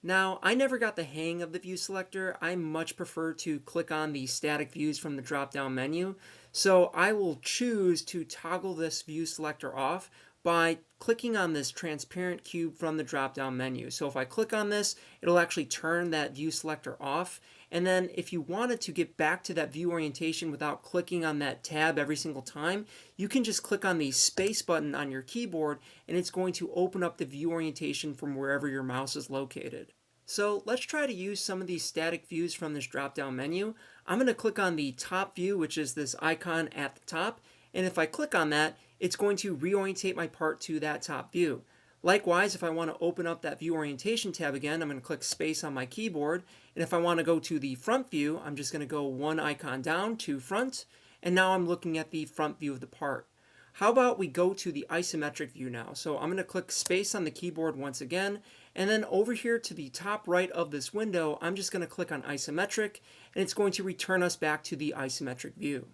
Speaker 1: Now, I never got the hang of the view selector. I much prefer to click on the static views from the drop-down menu. So I will choose to toggle this view selector off by clicking on this transparent cube from the drop-down menu. So if I click on this, it'll actually turn that view selector off. And then if you wanted to get back to that view orientation without clicking on that tab every single time, you can just click on the space button on your keyboard and it's going to open up the view orientation from wherever your mouse is located. So let's try to use some of these static views from this drop-down menu. I'm going to click on the top view, which is this icon at the top. And if I click on that, it's going to reorientate my part to that top view. Likewise, if I want to open up that view orientation tab again, I'm going to click space on my keyboard. And if I want to go to the front view, I'm just going to go one icon down to front. And now I'm looking at the front view of the part. How about we go to the isometric view now? So I'm going to click space on the keyboard once again. And then over here to the top right of this window, I'm just going to click on isometric. And it's going to return us back to the isometric view.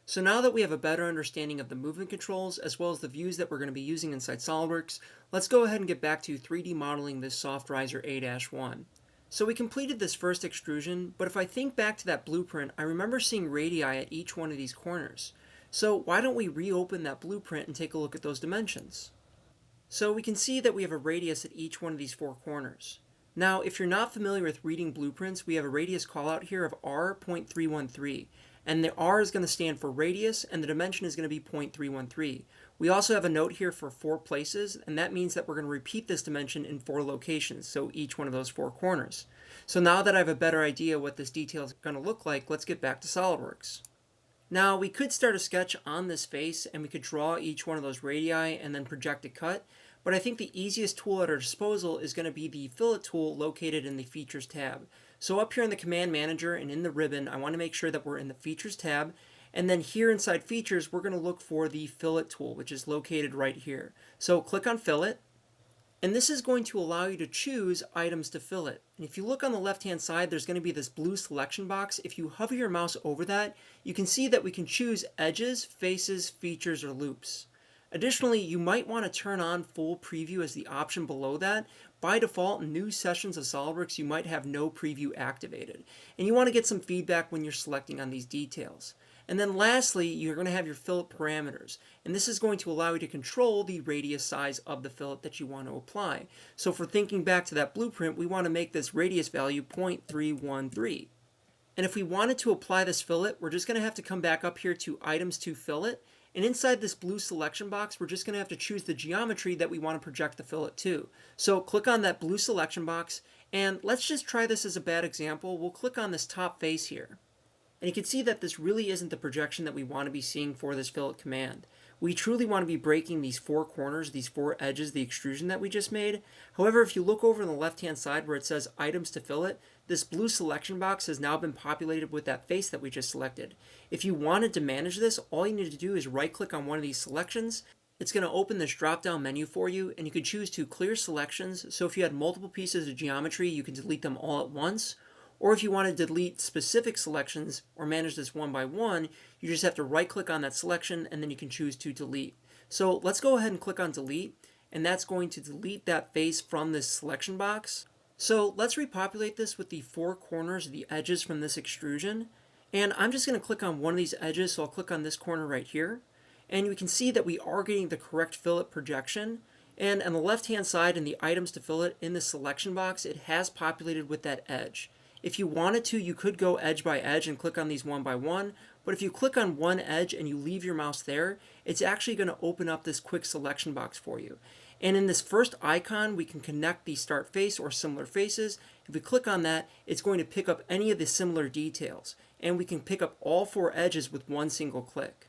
Speaker 1: So now that we have a better understanding of the movement controls as well as the views that we're going to be using inside SolidWorks, let's go ahead and get back to 3D modeling this soft riser A-1. So we completed this first extrusion, but if I think back to that blueprint, I remember seeing radii at each one of these corners. So why don't we reopen that blueprint and take a look at those dimensions? So we can see that we have a radius at each one of these four corners. Now, if you're not familiar with reading blueprints, we have a radius callout here of R.313. And the R is going to stand for radius, and the dimension is going to be 0.313. We also have a note here for 4 places, and that means that we're going to repeat this dimension in 4 locations, so each one of those 4 corners. So now that I have a better idea what this detail is going to look like, let's get back to SolidWorks. Now, we could start a sketch on this face, and we could draw each one of those radii and then project a cut, but I think the easiest tool at our disposal is going to be the fillet tool located in the Features tab. So up here in the Command Manager and in the ribbon, I want to make sure that we're in the Features tab. And then here inside Features, we're going to look for the Fillet tool, which is located right here. So click on Fillet. And this is going to allow you to choose items to fillet. And if you look on the left-hand side, there's going to be this blue selection box. If you hover your mouse over that, you can see that we can choose edges, faces, features, or loops. Additionally, you might want to turn on full preview as the option below that. By default, in new sessions of SolidWorks, you might have no preview activated. And you want to get some feedback when you're selecting on these details. And then lastly, you're going to have your fillet parameters. And this is going to allow you to control the radius size of the fillet that you want to apply. So for thinking back to that blueprint, we want to make this radius value 0.313. And if we wanted to apply this fillet, we're just going to have to come back up here to Items to Fillet. And inside this blue selection box, we're just going to have to choose the geometry that we want to project the fillet to. So click on that blue selection box, and let's just try this as a bad example. We'll click on this top face here. And you can see that this really isn't the projection that we want to be seeing for this fillet command. We truly want to be breaking these four corners, these four edges, the extrusion that we just made. However, if you look over on the left-hand side where it says Items to Fillet, this blue selection box has now been populated with that face that we just selected. If you wanted to manage this, all you need to do is right-click on one of these selections. It's going to open this drop-down menu for you, and you can choose to clear selections. So if you had multiple pieces of geometry, you can delete them all at once. Or if you want to delete specific selections or manage this one by one, you just have to right-click on that selection and then you can choose to delete. So let's go ahead and click on delete, and that's going to delete that face from this selection box. So let's repopulate this with the four corners, the edges from this extrusion. And I'm just going to click on one of these edges, so I'll click on this corner right here. And we can see that we are getting the correct fillet projection. And on the left-hand side in the Items to Fillet in the selection box, it has populated with that edge. If you wanted to, you could go edge by edge and click on these one by one, but if you click on one edge and you leave your mouse there, it's actually going to open up this quick selection box for you. And in this first icon, we can connect the start face or similar faces. If we click on that, it's going to pick up any of the similar details, and we can pick up all four edges with one single click.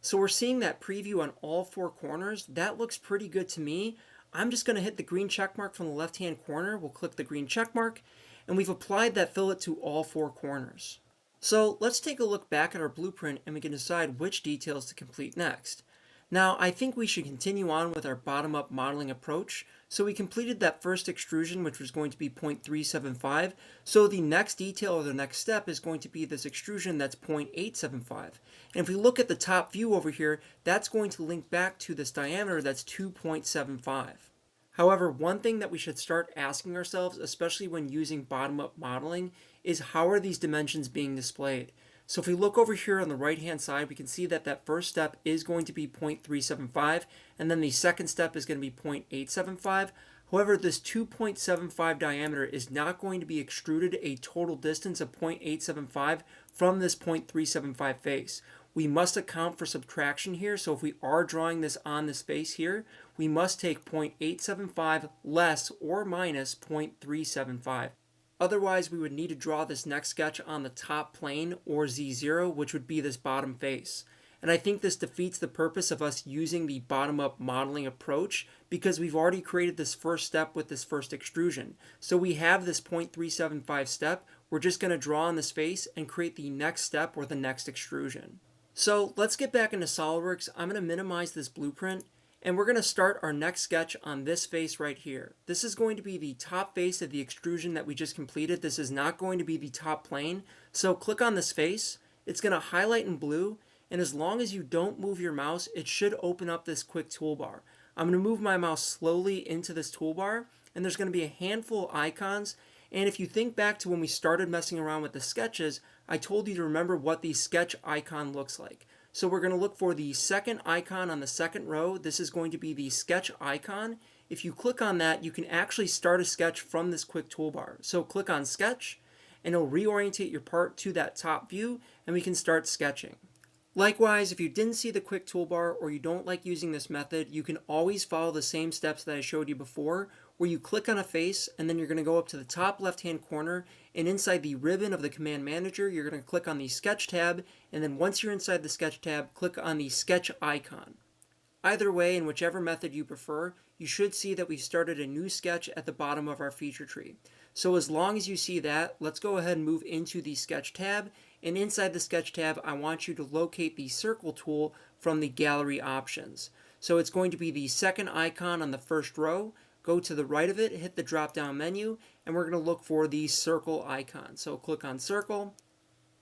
Speaker 1: So we're seeing that preview on all four corners. That looks pretty good to me. I'm just going to hit the green check mark from the left-hand corner. We'll click the green check mark, and we've applied that fillet to all four corners. So let's take a look back at our blueprint and we can decide which details to complete next. Now I think we should continue on with our bottom-up modeling approach. So we completed that first extrusion, which was going to be 0.375. So the next detail or the next step is going to be this extrusion that's 0.875. And if we look at the top view over here, that's going to link back to this diameter that's 2.75. However, one thing that we should start asking ourselves, especially when using bottom-up modeling, is how are these dimensions being displayed? So if we look over here on the right-hand side, we can see that that first step is going to be 0.375, and then the second step is going to be 0.875. However, this 2.75 diameter is not going to be extruded a total distance of 0.875 from this 0.375 face. We must account for subtraction here, so if we are drawing this on this face here, we must take 0.875 less or minus 0.375. Otherwise, we would need to draw this next sketch on the top plane, or Z0, which would be this bottom face. And I think this defeats the purpose of us using the bottom-up modeling approach because we've already created this first step with this first extrusion. So we have this 0.375 step. We're just going to draw on this face and create the next step or the next extrusion. So let's get back into SolidWorks. I'm going to minimize this blueprint, and we're going to start our next sketch on this face right here. This is going to be the top face of the extrusion that we just completed. This is not going to be the top plane. So click on this face. It's going to highlight in blue, and as long as you don't move your mouse, it should open up this quick toolbar. I'm going to move my mouse slowly into this toolbar, and there's going to be a handful of icons. And if you think back to when we started messing around with the sketches, I told you to remember what the sketch icon looks like. So we're going to look for the second icon on the second row. This is going to be the sketch icon. If you click on that, you can actually start a sketch from this quick toolbar. So click on sketch, and it'll reorientate your part to that top view, and we can start sketching. Likewise, if you didn't see the quick toolbar or you don't like using this method, you can always follow the same steps that I showed you before, where you click on a face and then you're going to go up to the top left-hand corner, and inside the ribbon of the command manager, you're going to click on the sketch tab, and then once you're inside the sketch tab, click on the sketch icon. Either way, in whichever method you prefer, you should see that we've started a new sketch at the bottom of our feature tree. So as long as you see that, let's go ahead and move into the sketch tab. And inside the sketch tab, I want you to locate the circle tool from the gallery options. So it's going to be the second icon on the first row. Go to the right of it, hit the drop down menu, and we're going to look for the circle icon. So click on circle.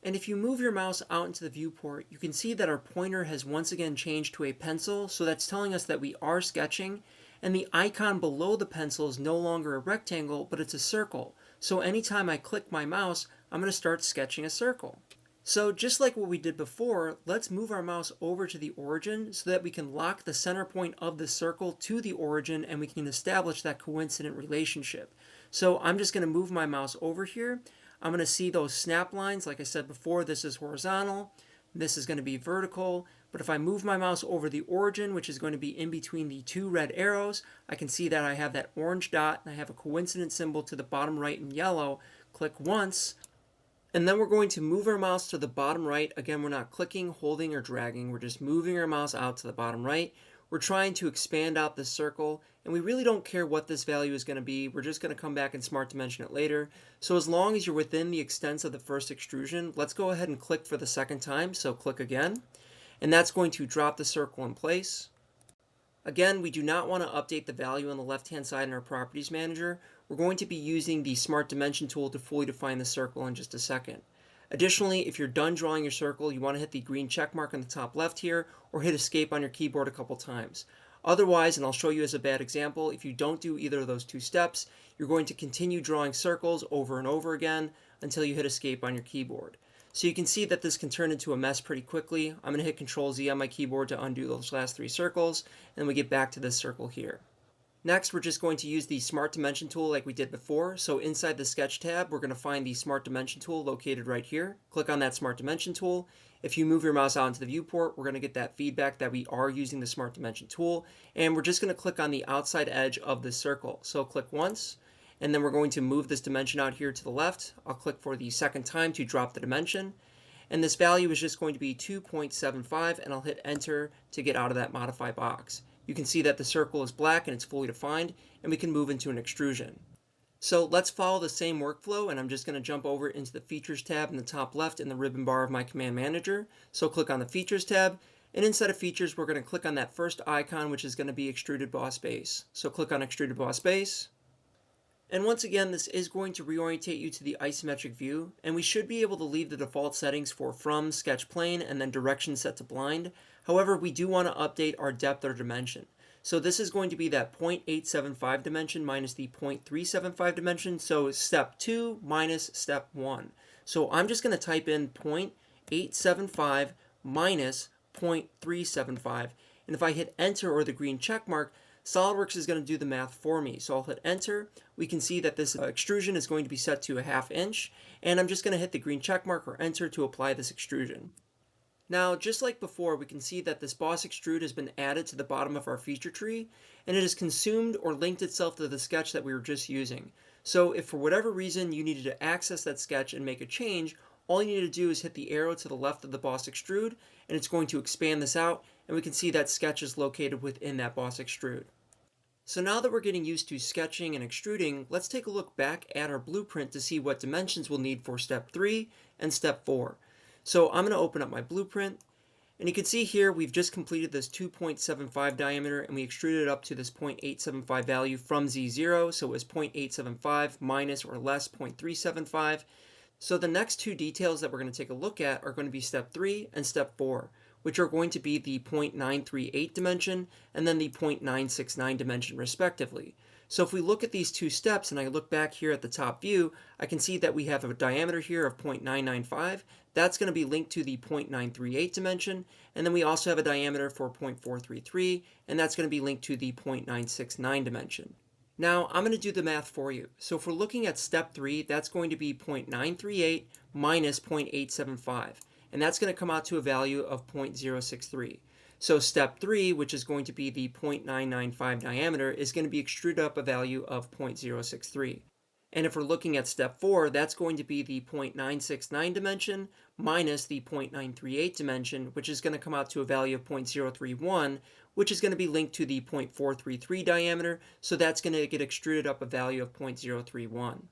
Speaker 1: And if you move your mouse out into the viewport, you can see that our pointer has once again changed to a pencil. So that's telling us that we are sketching. And the icon below the pencil is no longer a rectangle, but it's a circle. So anytime I click my mouse, I'm going to start sketching a circle. So just like what we did before, let's move our mouse over to the origin so that we can lock the center point of the circle to the origin and we can establish that coincident relationship. So I'm just going to move my mouse over here. I'm going to see those snap lines. Like I said before, this is horizontal, this is going to be vertical. But if I move my mouse over the origin, which is going to be in between the two red arrows, I can see that I have that orange dot and I have a coincident symbol to the bottom right in yellow. Click once, and then we're going to move our mouse to the bottom right. Again, we're not clicking, holding, or dragging. We're just moving our mouse out to the bottom right. We're trying to expand out this circle, and we really don't care what this value is going to be. We're just going to come back and smart dimension it later. So as long as you're within the extents of the first extrusion, let's go ahead and click for the second time. So click again, and that's going to drop the circle in place. Again, we do not want to update the value on the left-hand side in our Properties Manager. We're going to be using the Smart Dimension tool to fully define the circle in just a second. Additionally, if you're done drawing your circle, you want to hit the green check mark on the top left here, or hit Escape on your keyboard a couple times. Otherwise, and I'll show you as a bad example, if you don't do either of those two steps, you're going to continue drawing circles over and over again until you hit Escape on your keyboard. So you can see that this can turn into a mess pretty quickly. I'm going to hit Control Z on my keyboard to undo those last three circles, and we get back to this circle here. Next, we're just going to use the Smart Dimension tool like we did before. So inside the Sketch tab, we're going to find the Smart Dimension tool located right here. Click on that Smart Dimension tool. If you move your mouse out into the viewport, we're going to get that feedback that we are using the Smart Dimension tool. And we're just going to click on the outside edge of this circle. So click once, and then we're going to move this dimension out here to the left. I'll click for the second time to drop the dimension. And this value is just going to be 2.75, and I'll hit Enter to get out of that Modify box. You can see that the circle is black and it's fully defined, and we can move into an extrusion. So let's follow the same workflow, and I'm just going to jump over into the Features tab in the top left in the ribbon bar of my Command Manager. So click on the Features tab, and inside of Features, we're going to click on that first icon, which is going to be Extruded Boss Base. So click on Extruded Boss Base. And once again, this is going to reorientate you to the isometric view, and we should be able to leave the default settings for From, Sketch Plane, and then Direction set to Blind. However, we do want to update our depth or dimension. So this is going to be that 0.875 dimension minus the 0.375 dimension. So step 2 minus step 1. So I'm just going to type in 0.875 minus 0.375. And if I hit Enter or the green check mark, SolidWorks is going to do the math for me. So I'll hit Enter. We can see that this extrusion is going to be set to a 1/2 inch. And I'm just going to hit the green check mark or Enter to apply this extrusion. Now, just like before, we can see that this boss extrude has been added to the bottom of our feature tree, and it has consumed or linked itself to the sketch that we were just using. So if for whatever reason you needed to access that sketch and make a change, all you need to do is hit the arrow to the left of the boss extrude, and it's going to expand this out, and we can see that sketch is located within that boss extrude. So now that we're getting used to sketching and extruding, let's take a look back at our blueprint to see what dimensions we'll need for step 3 and step 4. So I'm going to open up my blueprint, and you can see here we've just completed this 2.75 diameter, and we extruded it up to this 0.875 value from Z0, so it was 0.875 minus or less 0.375. So the next two details that we're going to take a look at are going to be step 3 and step 4, which are going to be the 0.938 dimension and then the 0.969 dimension respectively. So if we look at these two steps and I look back here at the top view, I can see that we have a diameter here of 0.995. That's going to be linked to the 0.938 dimension. And then we also have a diameter for 0.433, and that's going to be linked to the 0.969 dimension. Now I'm going to do the math for you. So if we're looking at step 3, that's going to be 0.938 minus 0.875. And that's going to come out to a value of 0.063. So step 3, which is going to be the 0.995 diameter, is going to be extruded up a value of 0.063. And if we're looking at step 4, that's going to be the 0.969 dimension minus the 0.938 dimension, which is going to come out to a value of 0.031, which is going to be linked to the 0.433 diameter, so that's going to get extruded up a value of 0.031.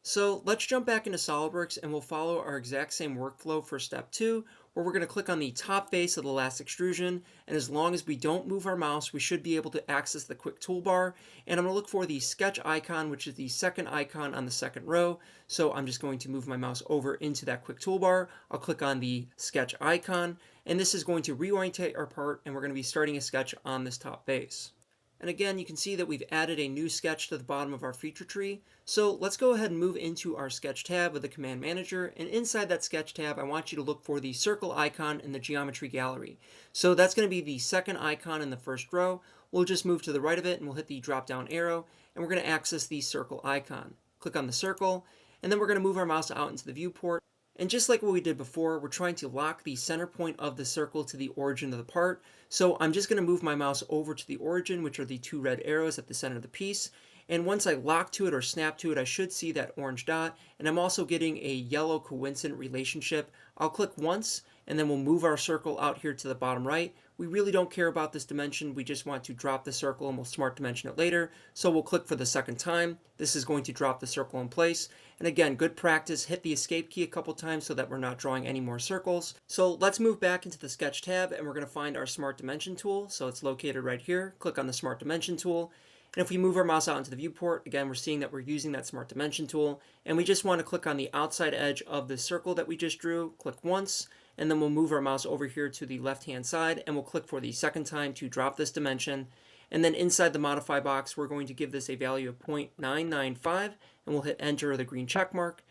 Speaker 1: So let's jump back into SolidWorks and we'll follow our exact same workflow for step 2, where we're going to click on the top face of the last extrusion, and as long as we don't move our mouse, we should be able to access the quick toolbar. And I'm going to look for the sketch icon, which is the second icon on the second row. So I'm just going to move my mouse over into that quick toolbar. I'll click on the sketch icon, and this is going to reorientate our part, and we're going to be starting a sketch on this top face. And again, you can see that we've added a new sketch to the bottom of our feature tree. So let's go ahead and move into our sketch tab with the Command Manager. And inside that sketch tab, I want you to look for the circle icon in the geometry gallery. So that's going to be the second icon in the first row. We'll just move to the right of it and we'll hit the drop down arrow, and we're going to access the circle icon. Click on the circle, and then we're going to move our mouse out into the viewport. And just like what we did before, we're trying to lock the center point of the circle to the origin of the part. So I'm just going to move my mouse over to the origin, which are the two red arrows at the center of the piece. And once I lock to it or snap to it, I should see that orange dot. And I'm also getting a yellow coincident relationship. I'll click once, and then we'll move our circle out here to the bottom right. We really don't care about this dimension. We just want to drop the circle, and we'll smart dimension it later. So we'll click for the second time. This is going to drop the circle in place. And again, good practice. Hit the escape key a couple times so that we're not drawing any more circles. So let's move back into the sketch tab, and we're going to find our smart dimension tool. So it's located right here. Click on the smart dimension tool. And if we move our mouse out into the viewport, again, we're seeing that we're using that smart dimension tool. And we just want to click on the outside edge of the circle that we just drew. Click once, and then we'll move our mouse over here to the left-hand side, and we'll click for the second time to drop this dimension. And then inside the modify box, we're going to give this a value of 0.995, and we'll hit enter or the green check mark.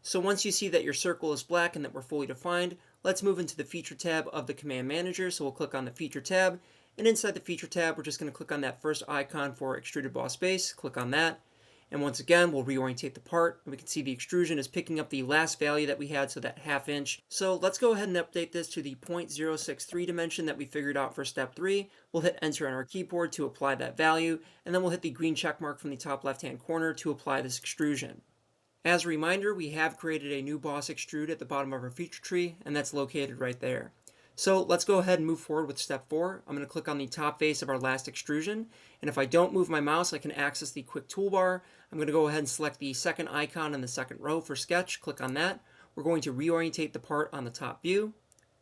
Speaker 1: So once you see that your circle is black and that we're fully defined, let's move into the feature tab of the command manager. So we'll click on the feature tab, and inside the feature tab, we're just going to click on that first icon for extruded boss base. Click on that. And once again, we'll reorientate the part, and we can see the extrusion is picking up the last value that we had, so that ½ inch. So let's go ahead and update this to the 0.063 dimension that we figured out for step 3. We'll hit enter on our keyboard to apply that value, and then we'll hit the green check mark from the top left-hand corner to apply this extrusion. As a reminder, we have created a new boss extrude at the bottom of our feature tree, and that's located right there. So let's go ahead and move forward with step 4. I'm going to click on the top face of our last extrusion, and if I don't move my mouse, I can access the quick toolbar. I'm going to go ahead and select the second icon in the second row for sketch. Click on that. We're going to reorientate the part on the top view.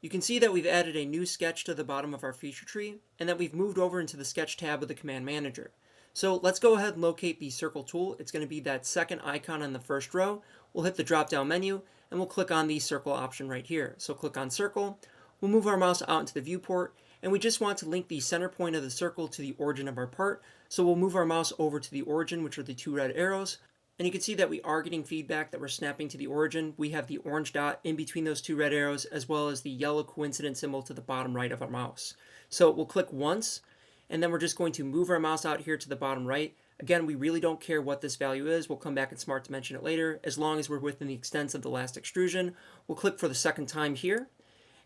Speaker 1: You can see that we've added a new sketch to the bottom of our feature tree, and that we've moved over into the sketch tab of the command manager. So let's go ahead and locate the circle tool. It's going to be that second icon in the first row. We'll hit the drop down menu, and we'll click on the circle option right here. So click on circle. We'll move our mouse out into the viewport, and we just want to link the center point of the circle to the origin of our part. So we'll move our mouse over to the origin, which are the two red arrows. And you can see that we are getting feedback that we're snapping to the origin. We have the orange dot in between those two red arrows, as well as the yellow coincident symbol to the bottom right of our mouse. So we'll click once, and then we're just going to move our mouse out here to the bottom right. Again, we really don't care what this value is. We'll come back and smart dimension it later. As long as we're within the extents of the last extrusion, we'll click for the second time here.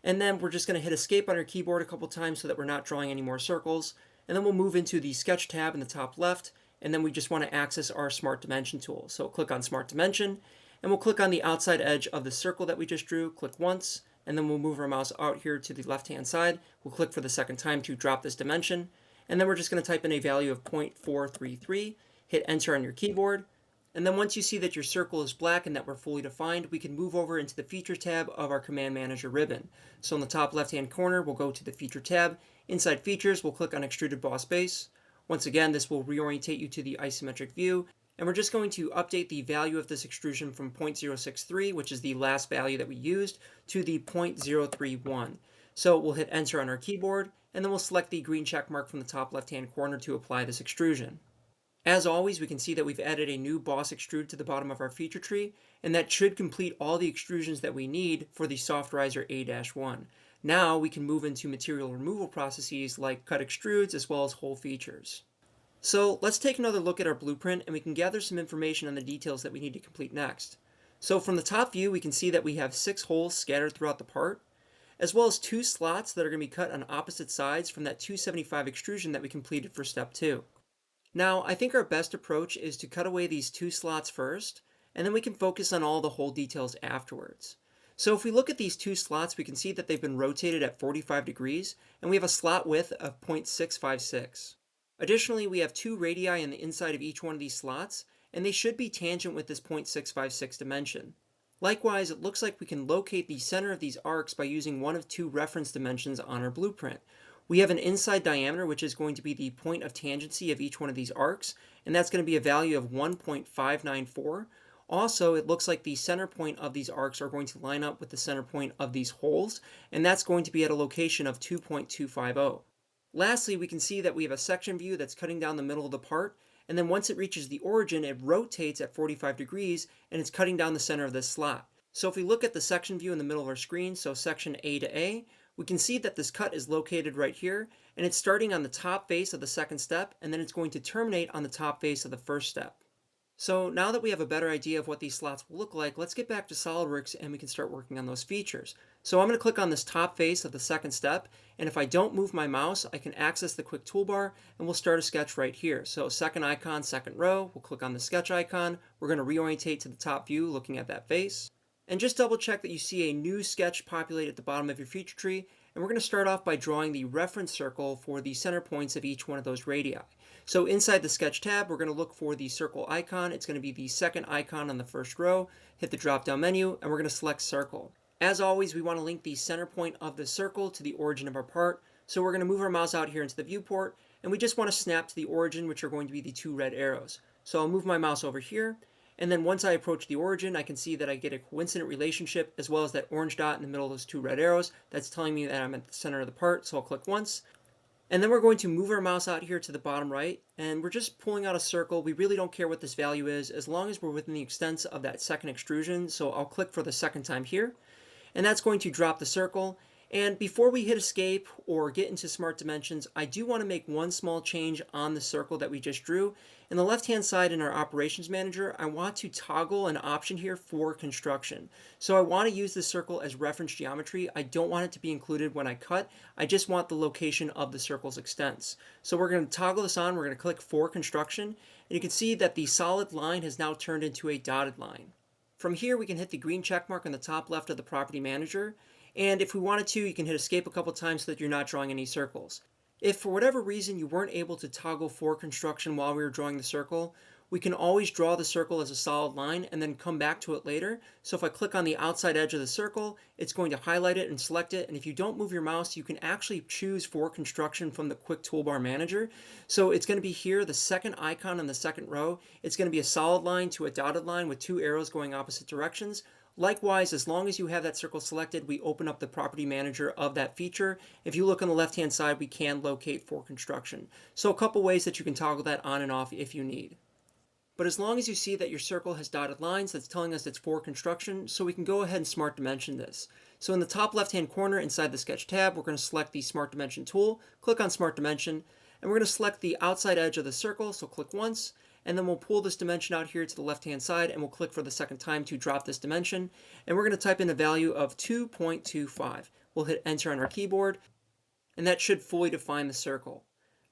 Speaker 1: And then we're just going to hit escape on our keyboard a couple times so that we're not drawing any more circles. And then we'll move into the sketch tab in the top left, and then we just want to access our smart dimension tool. So click on smart dimension, and we'll click on the outside edge of the circle that we just drew. Click once, and then we'll move our mouse out here to the left hand side. We'll click for the second time to drop this dimension, and then we're just going to type in a value of 0.433, hit enter on your keyboard. And then once you see that your circle is black and that we're fully defined, we can move over into the feature tab of our command manager ribbon. So in the top left hand corner, we'll go to the feature tab. Inside features, we'll click on extruded boss base. Once again, this will reorientate you to the isometric view. And we're just going to update the value of this extrusion from 0.063, which is the last value that we used, to the 0.031. So we'll hit enter on our keyboard, and then we'll select the green check mark from the top left hand corner to apply this extrusion. As always, we can see that we've added a new boss extrude to the bottom of our feature tree, and that should complete all the extrusions that we need for the Soft Riser A-1. Now we can move into material removal processes like cut extrudes as well as whole features. So let's take another look at our blueprint, and we can gather some information on the details that we need to complete next. So from the top view, we can see that we have 6 holes scattered throughout the part, as well as 2 slots that are going to be cut on opposite sides from that 275 extrusion that we completed for step 2. Now, I think our best approach is to cut away these 2 slots first, and then we can focus on all the hole details afterwards. So if we look at these 2 slots, we can see that they've been rotated at 45 degrees, and we have a slot width of 0.656. Additionally, we have 2 radii in the inside of each one of these slots, and they should be tangent with this 0.656 dimension. Likewise, it looks like we can locate the center of these arcs by using one of 2 reference dimensions on our blueprint. We have an inside diameter, which is going to be the point of tangency of each one of these arcs, and that's going to be a value of 1.594. Also, it looks like the center point of these arcs are going to line up with the center point of these holes, and that's going to be at a location of 2.250. Lastly, we can see that we have a section view that's cutting down the middle of the part, and then once it reaches the origin, it rotates at 45 degrees, and it's cutting down the center of this slot. So if we look at the section view in the middle of our screen, so section A to A, we can see that this cut is located right here, and it's starting on the top face of the second step, and then it's going to terminate on the top face of the first step. So now that we have a better idea of what these slots will look like, let's get back to SolidWorks and we can start working on those features. So I'm going to click on this top face of the second step, and if I don't move my mouse, I can access the quick toolbar and we'll start a sketch right here. So second icon, second row, we'll click on the sketch icon. We're going to reorientate to the top view looking at that face. And just double check that you see a new sketch populate at the bottom of your feature tree. And we're going to start off by drawing the reference circle for the center points of each one of those radii. So inside the sketch tab, we're going to look for the circle icon. It's going to be the second icon on the first row. Hit the drop down menu and we're going to select circle. As always, we want to link the center point of the circle to the origin of our part. So we're going to move our mouse out here into the viewport and we just want to snap to the origin, which are going to be the two red arrows. So I'll move my mouse over here. And then once I approach the origin, I can see that I get a coincident relationship as well as that orange dot in the middle of those two red arrows. That's telling me that I'm at the center of the part. So I'll click once. And then we're going to move our mouse out here to the bottom right. And we're just pulling out a circle. We really don't care what this value is as long as we're within the extents of that second extrusion. So I'll click for the second time here. And that's going to drop the circle. And before we hit escape or get into smart dimensions, I do want to make one small change on the circle that we just drew. In the left-hand side in our operations manager, I want to toggle an option here for construction. So I want to use this circle as reference geometry. I don't want it to be included when I cut. I just want the location of the circle's extents. So we're going to toggle this on. We're going to click for construction. And you can see that the solid line has now turned into a dotted line. From here, we can hit the green check mark on the top left of the property manager. And if we wanted to, you can hit escape a couple times so that you're not drawing any circles. If for whatever reason you weren't able to toggle for construction while we were drawing the circle, we can always draw the circle as a solid line and then come back to it later. So if I click on the outside edge of the circle, it's going to highlight it and select it. And if you don't move your mouse, you can actually choose for construction from the quick toolbar manager. So it's going to be here, the second icon on the second row. It's going to be a solid line to a dotted line with two arrows going opposite directions. Likewise, as long as you have that circle selected, we open up the property manager of that feature. If you look on the left-hand side, we can locate for construction. So a couple ways that you can toggle that on and off if you need. But as long as you see that your circle has dotted lines, that's telling us it's for construction, so we can go ahead and smart dimension this. So in the top left-hand corner inside the sketch tab, we're going to select the smart dimension tool, click on smart dimension, and we're going to select the outside edge of the circle, so click once, and then we'll pull this dimension out here to the left-hand side, and we'll click for the second time to drop this dimension, and we're going to type in a value of 2.25. We'll hit enter on our keyboard, and that should fully define the circle.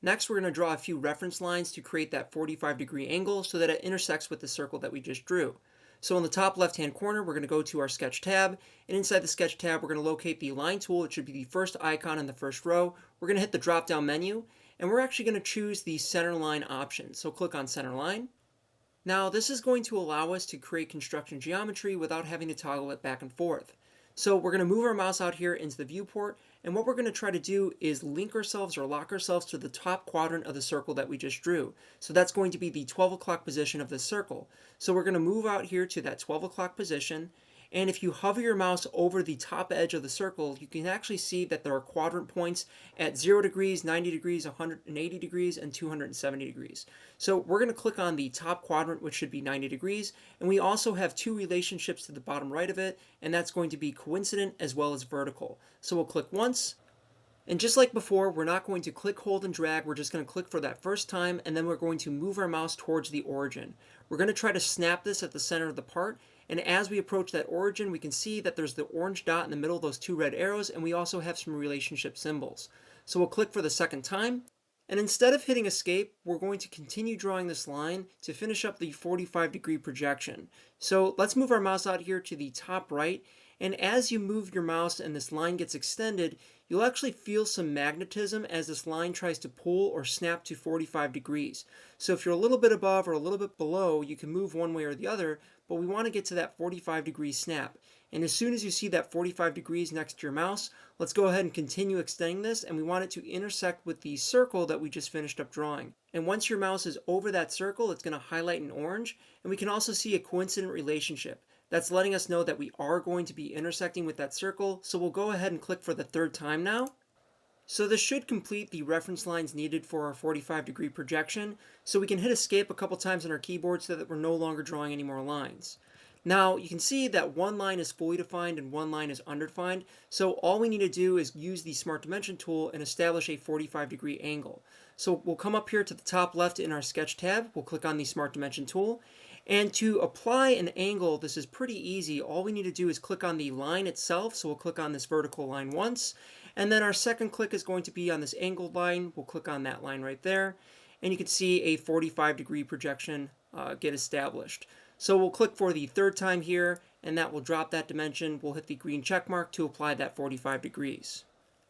Speaker 1: Next, we're going to draw a few reference lines to create that 45-degree angle so that it intersects with the circle that we just drew. So in the top left-hand corner, we're going to go to our sketch tab, and inside the sketch tab, we're going to locate the line tool. It should be the first icon in the first row. We're going to hit the drop-down menu, and we're actually going to choose the center line option. So click on center line. Now, this is going to allow us to create construction geometry without having to toggle it back and forth. So we're going to move our mouse out here into the viewport, and what we're going to try to do is link ourselves or lock ourselves to the top quadrant of the circle that we just drew. So that's going to be the 12 o'clock position of the circle. So we're going to move out here to that 12 o'clock position, and if you hover your mouse over the top edge of the circle, you can actually see that there are quadrant points at 0 degrees, 90 degrees, 180 degrees, and 270 degrees. So we're going to click on the top quadrant, which should be 90 degrees, and we also have two relationships to the bottom right of it, and that's going to be coincident as well as vertical. So we'll click once, and just like before, we're not going to click, hold, and drag. We're just going to click for that first time, and then we're going to move our mouse towards the origin. We're going to try to snap this at the center of the part, and as we approach that origin, we can see that there's the orange dot in the middle of those two red arrows, and we also have some relationship symbols. So we'll click for the second time, and instead of hitting escape, we're going to continue drawing this line to finish up the 45-degree projection. So let's move our mouse out here to the top right, and as you move your mouse and this line gets extended, you'll actually feel some magnetism as this line tries to pull or snap to 45 degrees. So if you're a little bit above or a little bit below, you can move one way or the other, but we want to get to that 45-degree snap. And as soon as you see that 45 degrees next to your mouse, let's go ahead and continue extending this, and we want it to intersect with the circle that we just finished up drawing. And once your mouse is over that circle, it's going to highlight in orange, and we can also see a coincident relationship. That's letting us know that we are going to be intersecting with that circle, so we'll go ahead and click for the third time now. So this should complete the reference lines needed for our 45-degree projection, so we can hit escape a couple times on our keyboard so that we're no longer drawing any more lines. Now you can see that one line is fully defined and one line is underdefined, so all we need to do is use the Smart Dimension tool and establish a 45-degree angle. So we'll come up here to the top left in our sketch tab. We'll click on the Smart Dimension tool. And to apply an angle, this is pretty easy. All we need to do is click on the line itself. So we'll click on this vertical line once. And then our second click is going to be on this angled line. We'll click on that line right there. And you can see a 45-degree projection get established. So we'll click for the third time here, and that will drop that dimension. We'll hit the green check mark to apply that 45 degrees.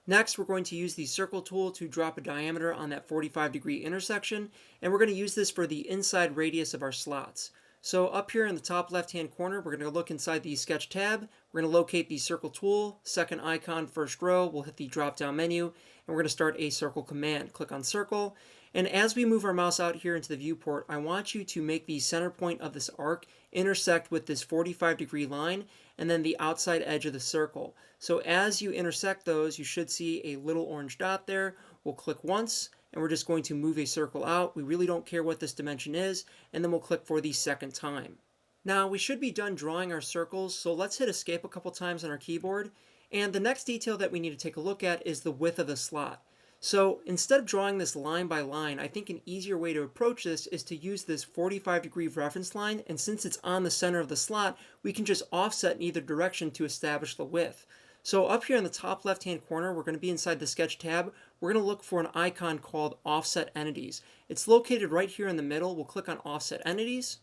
Speaker 1: Next, we're going to use the circle tool to drop a diameter on that 45-degree intersection, and we're going to use this for the inside radius of our slots. So up here in the top left-hand corner, we're going to look inside the Sketch tab. We're going to locate the circle tool, second icon, first row. We'll hit the drop-down menu, and we're going to start a circle command. Click on circle, and as we move our mouse out here into the viewport, I want you to make the center point of this arc intersect with this 45-degree line and then the outside edge of the circle. So as you intersect those, you should see a little orange dot there. We'll click once, and we're just going to move a circle out. We really don't care what this dimension is, and then we'll click for the second time. Now, we should be done drawing our circles, so let's hit escape a couple times on our keyboard. And the next detail that we need to take a look at is the width of the slot. So instead of drawing this line by line, I think an easier way to approach this is to use this 45-degree reference line, and since it's on the center of the slot, we can just offset in either direction to establish the width. So up here in the top left-hand corner, we're going to be inside the Sketch tab. We're going to look for an icon called Offset Entities. It's located right here in the middle. We'll click on Offset Entities,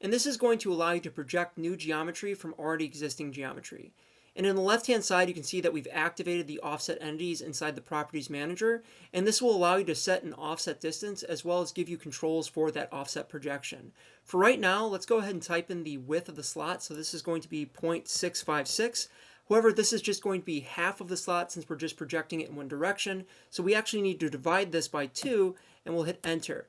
Speaker 1: and this is going to allow you to project new geometry from already existing geometry. And in the left-hand side, you can see that we've activated the offset entities inside the Properties Manager, and this will allow you to set an offset distance as well as give you controls for that offset projection. For right now, let's go ahead and type in the width of the slot. So this is going to be 0.656. However, this is just going to be half of the slot since we're just projecting it in one direction. So we actually need to divide this by 2, and we'll hit enter.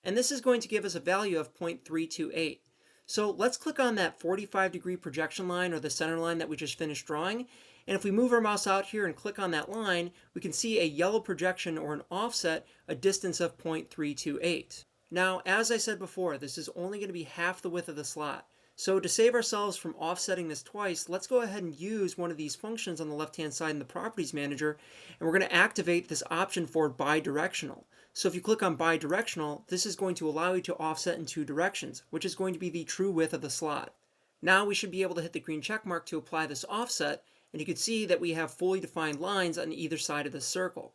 Speaker 1: And this is going to give us a value of 0.328. So let's click on that 45-degree projection line or the center line that we just finished drawing. And if we move our mouse out here and click on that line, we can see a yellow projection or an offset, a distance of 0.328. Now, as I said before, this is only going to be half the width of the slot. So to save ourselves from offsetting this twice, let's go ahead and use one of these functions on the left-hand side in the Properties Manager, and we're going to activate this option for bidirectional. So if you click on bidirectional, this is going to allow you to offset in two directions, which is going to be the true width of the slot. Now we should be able to hit the green check mark to apply this offset, and you can see that we have fully defined lines on either side of the circle.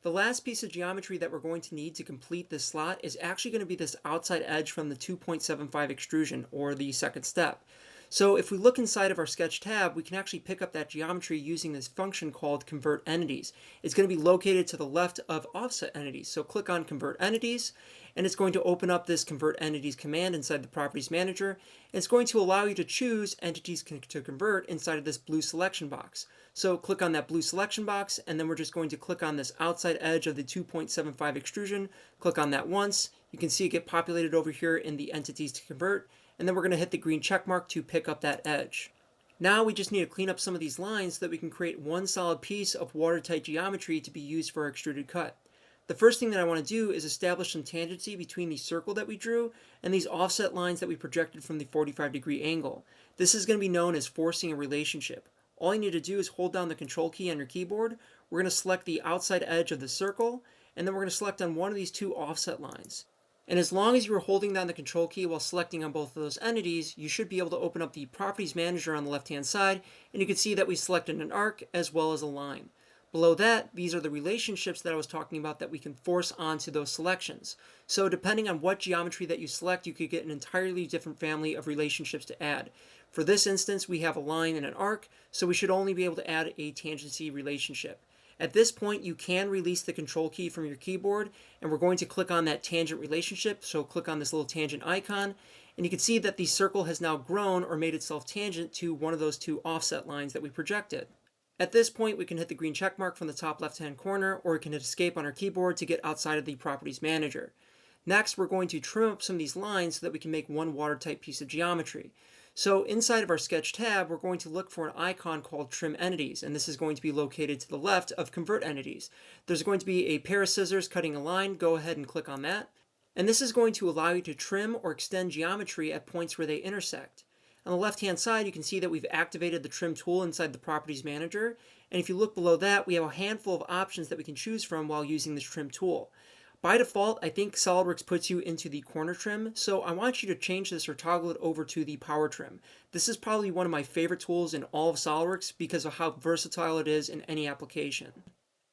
Speaker 1: The last piece of geometry that we're going to need to complete this slot is actually going to be this outside edge from the 2.75 extrusion, or the second step. So if we look inside of our Sketch tab, we can actually pick up that geometry using this function called Convert Entities. It's going to be located to the left of Offset Entities. So click on Convert Entities, and it's going to open up this Convert Entities command inside the Properties Manager. And it's going to allow you to choose entities to convert inside of this blue selection box. So click on that blue selection box, and then we're just going to click on this outside edge of the 2.75 extrusion. Click on that once. You can see it get populated over here in the entities to convert, and then we're going to hit the green check mark to pick up that edge. Now we just need to clean up some of these lines so that we can create one solid piece of watertight geometry to be used for our extruded cut. The first thing that I want to do is establish some tangency between the circle that we drew and these offset lines that we projected from the 45-degree angle. This is going to be known as forcing a relationship. All you need to do is hold down the control key on your keyboard. We're going to select the outside edge of the circle, and then we're going to select on one of these two offset lines. And as long as you are holding down the control key while selecting on both of those entities, you should be able to open up the Properties Manager on the left-hand side, and you can see that we selected an arc as well as a line. Below that, these are the relationships that I was talking about that we can force onto those selections. So depending on what geometry that you select, you could get an entirely different family of relationships to add. For this instance, we have a line and an arc, so we should only be able to add a tangency relationship. At this point, you can release the control key from your keyboard, and we're going to click on that tangent relationship. So click on this little tangent icon, and you can see that the circle has now grown or made itself tangent to one of those two offset lines that we projected. At this point, we can hit the green check mark from the top left-hand corner, or we can hit escape on our keyboard to get outside of the Properties Manager. Next, we're going to trim up some of these lines so that we can make one watertight piece of geometry. So inside of our Sketch tab, we're going to look for an icon called Trim Entities, and this is going to be located to the left of Convert Entities. There's going to be a pair of scissors cutting a line. Go ahead and click on that. And this is going to allow you to trim or extend geometry at points where they intersect. On the left-hand side, you can see that we've activated the Trim tool inside the Properties Manager. And if you look below that, we have a handful of options that we can choose from while using this Trim tool. By default, I think SolidWorks puts you into the corner trim, so I want you to change this or toggle it over to the power trim. This is probably one of my favorite tools in all of SolidWorks because of how versatile it is in any application.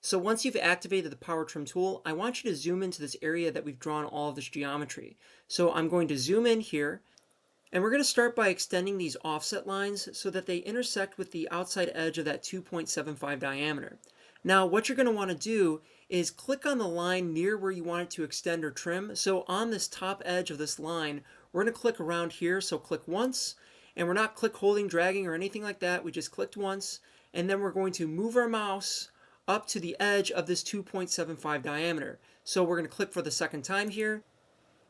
Speaker 1: So once you've activated the power trim tool, I want you to zoom into this area that we've drawn all of this geometry. So I'm going to zoom in here, and we're going to start by extending these offset lines so that they intersect with the outside edge of that 2.75 diameter. Now what you're going to want to do is click on the line near where you want it to extend or trim. So on this top edge of this line, we're going to click around here. So click once, and we're not click holding, dragging, or anything like that. We just clicked once, and then we're going to move our mouse up to the edge of this 2.75 diameter. So we're going to click for the second time here.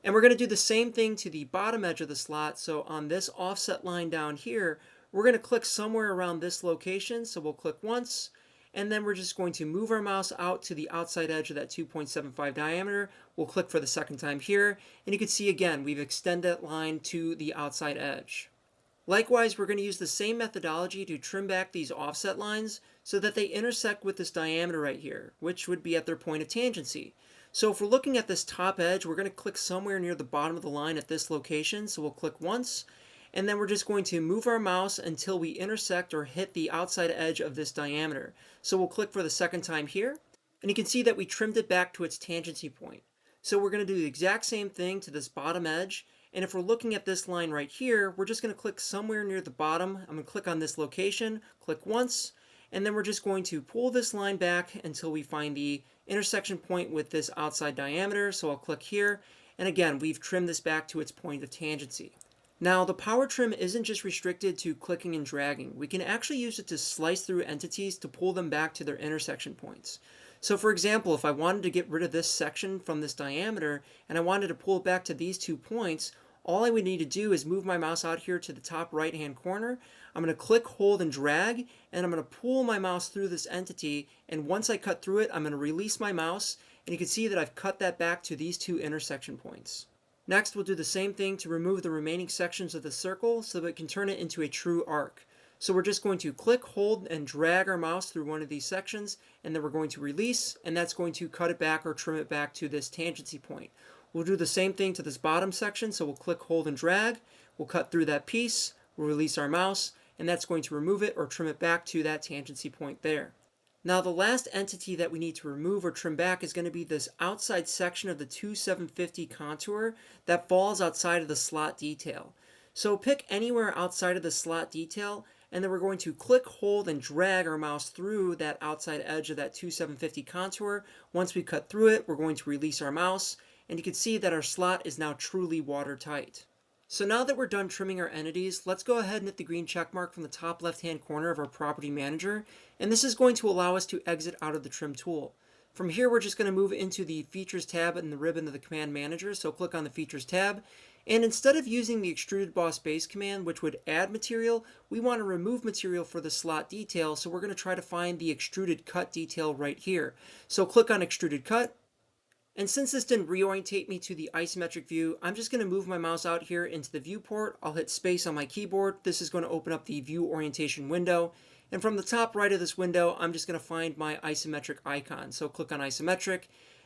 Speaker 1: And we're going to do the same thing to the bottom edge of the slot. So on this offset line down here, we're going to click somewhere around this location. So we'll click once, and then we're just going to move our mouse out to the outside edge of that 2.75 diameter. We'll click for the second time here, and you can see again, we've extended that line to the outside edge. Likewise, we're going to use the same methodology to trim back these offset lines so that they intersect with this diameter right here, which would be at their point of tangency. So if we're looking at this top edge, we're going to click somewhere near the bottom of the line at this location. So we'll click once, and then we're just going to move our mouse until we intersect or hit the outside edge of this diameter. So we'll click for the second time here, and you can see that we trimmed it back to its tangency point. So we're going to do the exact same thing to this bottom edge. And if we're looking at this line right here, we're just going to click somewhere near the bottom. I'm going to click on this location, click once, and then we're just going to pull this line back until we find the intersection point with this outside diameter. So I'll click here, and again, we've trimmed this back to its point of tangency. Now, the power trim isn't just restricted to clicking and dragging. We can actually use it to slice through entities to pull them back to their intersection points. So for example, if I wanted to get rid of this section from this diameter and I wanted to pull it back to these 2 points, all I would need to do is move my mouse out here to the top right hand corner. I'm going to click, hold, and drag, and I'm going to pull my mouse through this entity, and once I cut through it, I'm going to release my mouse, and you can see that I've cut that back to these 2 intersection points. Next, we'll do the same thing to remove the remaining sections of the circle so that we can turn it into a true arc. So we're just going to click, hold, and drag our mouse through one of these sections, and then we're going to release, and that's going to cut it back or trim it back to this tangency point. We'll do the same thing to this bottom section, so we'll click, hold, and drag. We'll cut through that piece, we'll release our mouse, and that's going to remove it or trim it back to that tangency point there. Now the last entity that we need to remove or trim back is going to be this outside section of the 2750 contour that falls outside of the slot detail. So pick anywhere outside of the slot detail, and then we're going to click, hold, and drag our mouse through that outside edge of that 2750 contour. Once we cut through it, we're going to release our mouse, and you can see that our slot is now truly watertight. So now that we're done trimming our entities, let's go ahead and hit the green check mark from the top left-hand corner of our property manager, and this is going to allow us to exit out of the trim tool. From here, we're just going to move into the Features tab in the ribbon of the Command Manager, so click on the Features tab, and instead of using the Extruded Boss Base command, which would add material, we want to remove material for the slot detail, so we're going to try to find the Extruded Cut detail right here. So click on Extruded Cut, and since this didn't reorientate me to the isometric view, I'm just going to move my mouse out here into the viewport. I'll hit space on my keyboard. This is going to open up the view orientation window. And from the top right of this window, I'm just going to find my isometric icon. So click on isometric,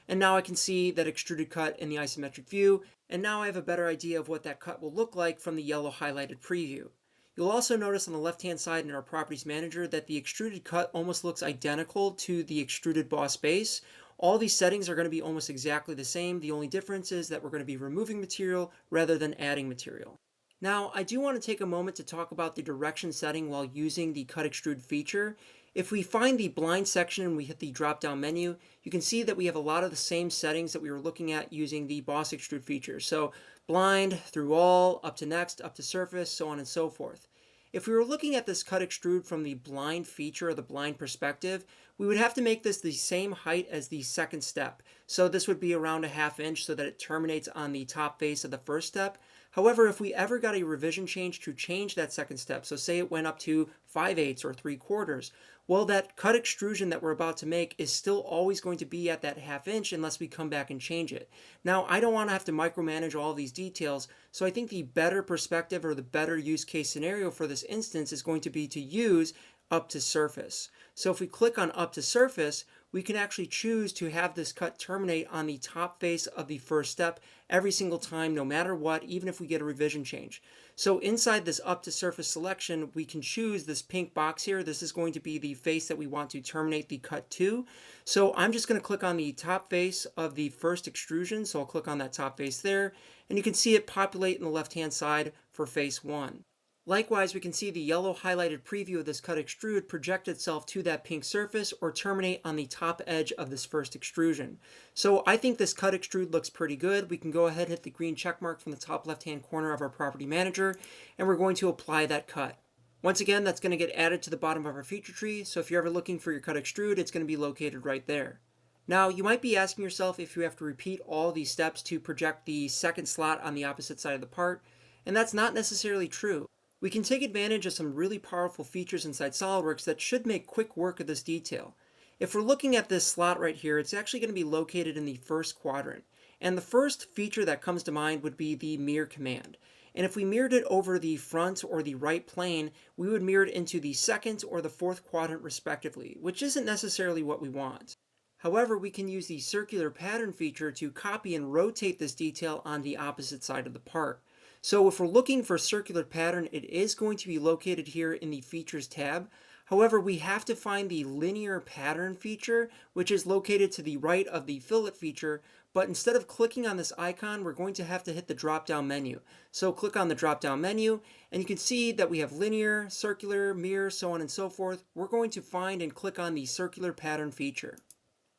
Speaker 1: and now I can see that extruded cut in the isometric view. And now I have a better idea of what that cut will look like from the yellow highlighted preview. You'll also notice on the left-hand side in our Properties Manager that the extruded cut almost looks identical to the Extruded Boss Base. All these settings are going to be almost exactly the same. The only difference is that we're going to be removing material rather than adding material. Now, I do want to take a moment to talk about the direction setting while using the Cut Extrude feature. If we find the blind section and we hit the drop-down menu, you can see that we have a lot of the same settings that we were looking at using the Boss Extrude feature. So blind, through all, up to next, up to surface, so on and so forth. If we were looking at this cut extrude from the blind feature or the blind perspective, we would have to make this the same height as the second step. So this would be around a 1/2 inch so that it terminates on the top face of the first step. However, if we ever got a revision change to change that second step, so say it went up to 5/8 or 3/4, well, that cut extrusion that we're about to make is still always going to be at that 1/2 inch unless we come back and change it. Now, I don't want to have to micromanage all these details, so I think the better perspective or the better use case scenario for this instance is going to be to use up to surface. So if we click on up to surface, we can actually choose to have this cut terminate on the top face of the first step every single time, no matter what, even if we get a revision change. So inside this up to surface selection, we can choose this pink box here. This is going to be the face that we want to terminate the cut to. So I'm just going to click on the top face of the first extrusion. So I'll click on that top face there, and you can see it populate in the left-hand side for face 1. Likewise, we can see the yellow highlighted preview of this cut extrude project itself to that pink surface or terminate on the top edge of this first extrusion. So I think this cut extrude looks pretty good. We can go ahead and hit the green check mark from the top left-hand corner of our property manager, and we're going to apply that cut. Once again, that's going to get added to the bottom of our feature tree, so if you're ever looking for your cut extrude, it's going to be located right there. Now, you might be asking yourself if you have to repeat all these steps to project the second slot on the opposite side of the part, and that's not necessarily true. We can take advantage of some really powerful features inside SolidWorks that should make quick work of this detail. If we're looking at this slot right here, it's actually going to be located in the first quadrant. And the first feature that comes to mind would be the mirror command. And if we mirrored it over the front or the right plane, we would mirror it into the second or the fourth quadrant respectively, which isn't necessarily what we want. However, we can use the circular pattern feature to copy and rotate this detail on the opposite side of the part. So if we're looking for circular pattern, it is going to be located here in the Features tab. However, we have to find the linear pattern feature, which is located to the right of the fillet feature. But instead of clicking on this icon, we're going to have to hit the drop-down menu. So click on the drop-down menu, and you can see that we have linear, circular, mirror, so on and so forth. We're going to find and click on the circular pattern feature.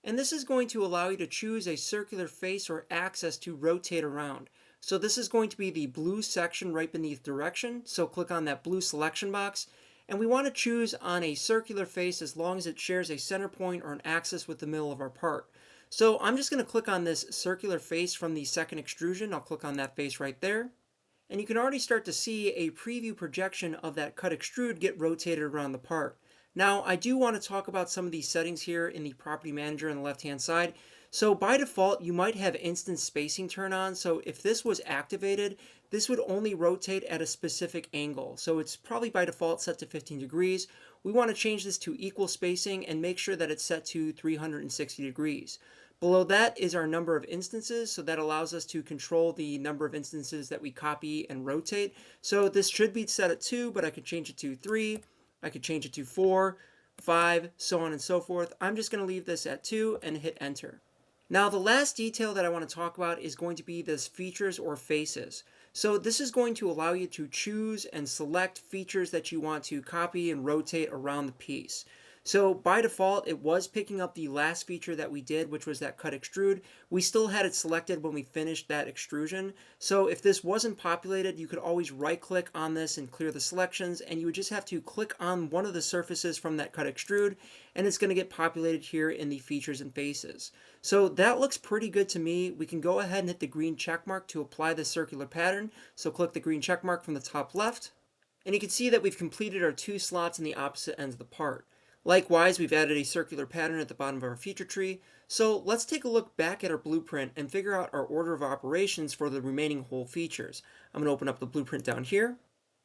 Speaker 1: And this is going to allow you to choose a circular face or axis to rotate around. So this is going to be the blue section right beneath direction. So click on that blue selection box. And we want to choose on a circular face as long as it shares a center point or an axis with the middle of our part. So I'm just going to click on this circular face from the second extrusion. I'll click on that face right there. And you can already start to see a preview projection of that cut extrude get rotated around the part. Now, I do want to talk about some of these settings here in the property manager on the left-hand side. So by default, you might have instant spacing turn on. So if this was activated, this would only rotate at a specific angle. So it's probably by default set to 15 degrees. We want to change this to equal spacing and make sure that it's set to 360 degrees. Below that is our number of instances, so that allows us to control the number of instances that we copy and rotate. So this should be set at 2, but I could change it to 3, I could change it to 4, 5, so on and so forth. I'm just going to leave this at 2 and hit enter. Now the last detail that I want to talk about is going to be this features or faces. So this is going to allow you to choose and select features that you want to copy and rotate around the piece. So by default, it was picking up the last feature that we did, which was that cut extrude. We still had it selected when we finished that extrusion. So if this wasn't populated, you could always right click on this and clear the selections, and you would just have to click on one of the surfaces from that cut extrude, and it's going to get populated here in the features and faces. So that looks pretty good to me. We can go ahead and hit the green check mark to apply the circular pattern. So click the green check mark from the top left, and you can see that we've completed our 2 slots in the opposite ends of the part. Likewise, we've added a circular pattern at the bottom of our feature tree. So let's take a look back at our blueprint and figure out our order of operations for the remaining hole features. I'm going to open up the blueprint down here.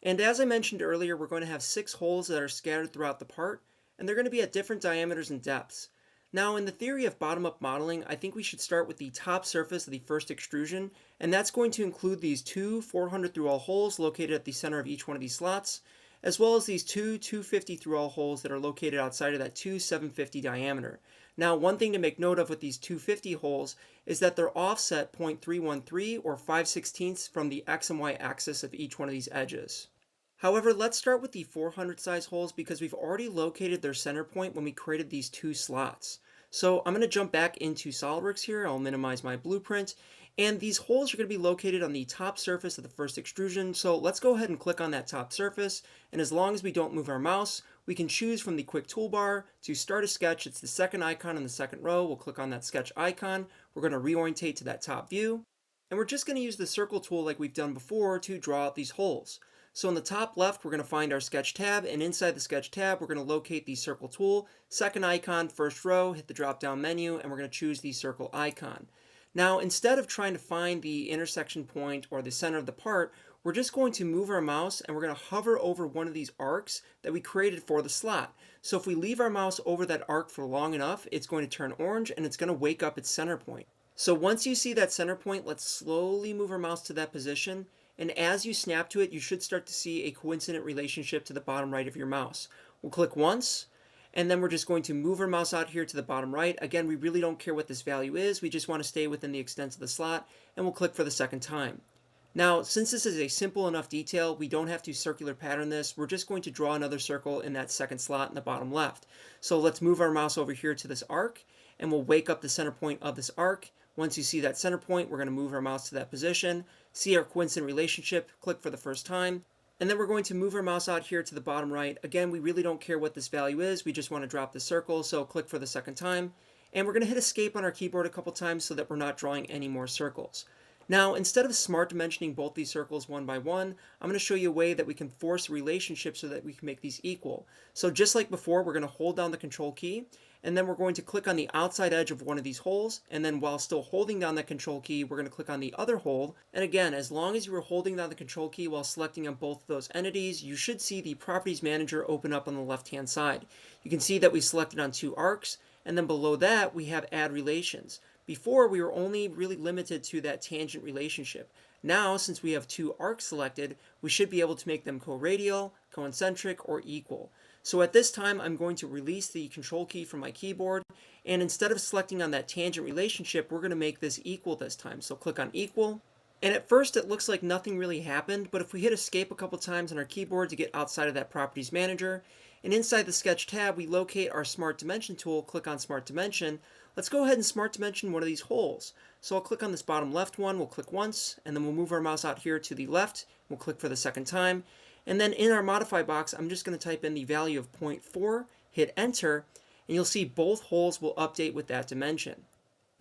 Speaker 1: And as I mentioned earlier, we're going to have 6 holes that are scattered throughout the part, and they're going to be at different diameters and depths. Now, in the theory of bottom-up modeling, I think we should start with the top surface of the first extrusion, and that's going to include these 2 400 through all holes located at the center of each one of these slots, as well as these 2 250 through all holes that are located outside of that 2 750 diameter. Now, one thing to make note of with these 250 holes is that they're offset 0.313 or 5/16 from the X and Y axis of each one of these edges. However, let's start with the 400 size holes because we've already located their center point when we created these 2 slots. So I'm going to jump back into SolidWorks here. I'll minimize my blueprint. And these holes are going to be located on the top surface of the first extrusion. So let's go ahead and click on that top surface. And as long as we don't move our mouse, we can choose from the quick toolbar to start a sketch. It's the second icon in the second row. We'll click on that sketch icon. We're going to reorientate to that top view. And we're just going to use the circle tool like we've done before to draw out these holes. So in the top left, we're going to find our sketch tab, and inside the sketch tab, we're going to locate the circle tool, second icon, first row, hit the drop down menu, and we're going to choose the circle icon. Now, instead of trying to find the intersection point or the center of the part, we're just going to move our mouse and we're going to hover over one of these arcs that we created for the slot. So if we leave our mouse over that arc for long enough, it's going to turn orange and it's going to wake up its center point. So once you see that center point, let's slowly move our mouse to that position. And as you snap to it, you should start to see a coincident relationship to the bottom right of your mouse. We'll click once, and then we're just going to move our mouse out here to the bottom right. Again, we really don't care what this value is. We just want to stay within the extent of the slot, and we'll click for the second time. Now, since this is a simple enough detail, we don't have to circular pattern this. We're just going to draw another circle in that second slot in the bottom left. So let's move our mouse over here to this arc, and we'll wake up the center point of this arc. Once you see that center point, we're going to move our mouse to that position, see our coincident relationship, click for the first time, and then we're going to move our mouse out here to the bottom right. Again, we really don't care what this value is. We just want to drop the circle, so click for the second time. And we're going to hit escape on our keyboard a couple times so that we're not drawing any more circles. Now, instead of smart dimensioning both these circles one by one, I'm going to show you a way that we can force a relationship so that we can make these equal. So just like before, we're going to hold down the control key, and then we're going to click on the outside edge of one of these holes, and then while still holding down that control key, we're going to click on the other hole. And again, as long as you were holding down the control key while selecting on both of those entities, you should see the Properties Manager open up on the left-hand side. You can see that we selected on two arcs, and then below that, we have Add Relations. Before, we were only really limited to that tangent relationship. Now, since we have two arcs selected, we should be able to make them co-radial, concentric, or equal. So at this time, I'm going to release the control key from my keyboard, and instead of selecting on that tangent relationship, we're going to make this equal this time. So click on equal, and at first it looks like nothing really happened, but if we hit escape a couple times on our keyboard to get outside of that Properties Manager, and inside the Sketch tab, we locate our Smart Dimension tool, click on Smart Dimension. Let's go ahead and Smart Dimension one of these holes. So I'll click on this bottom left one, we'll click once, and then we'll move our mouse out here to the left, we'll click for the second time, and then in our Modify box, I'm just going to type in the value of 0.4, hit Enter, and you'll see both holes will update with that dimension.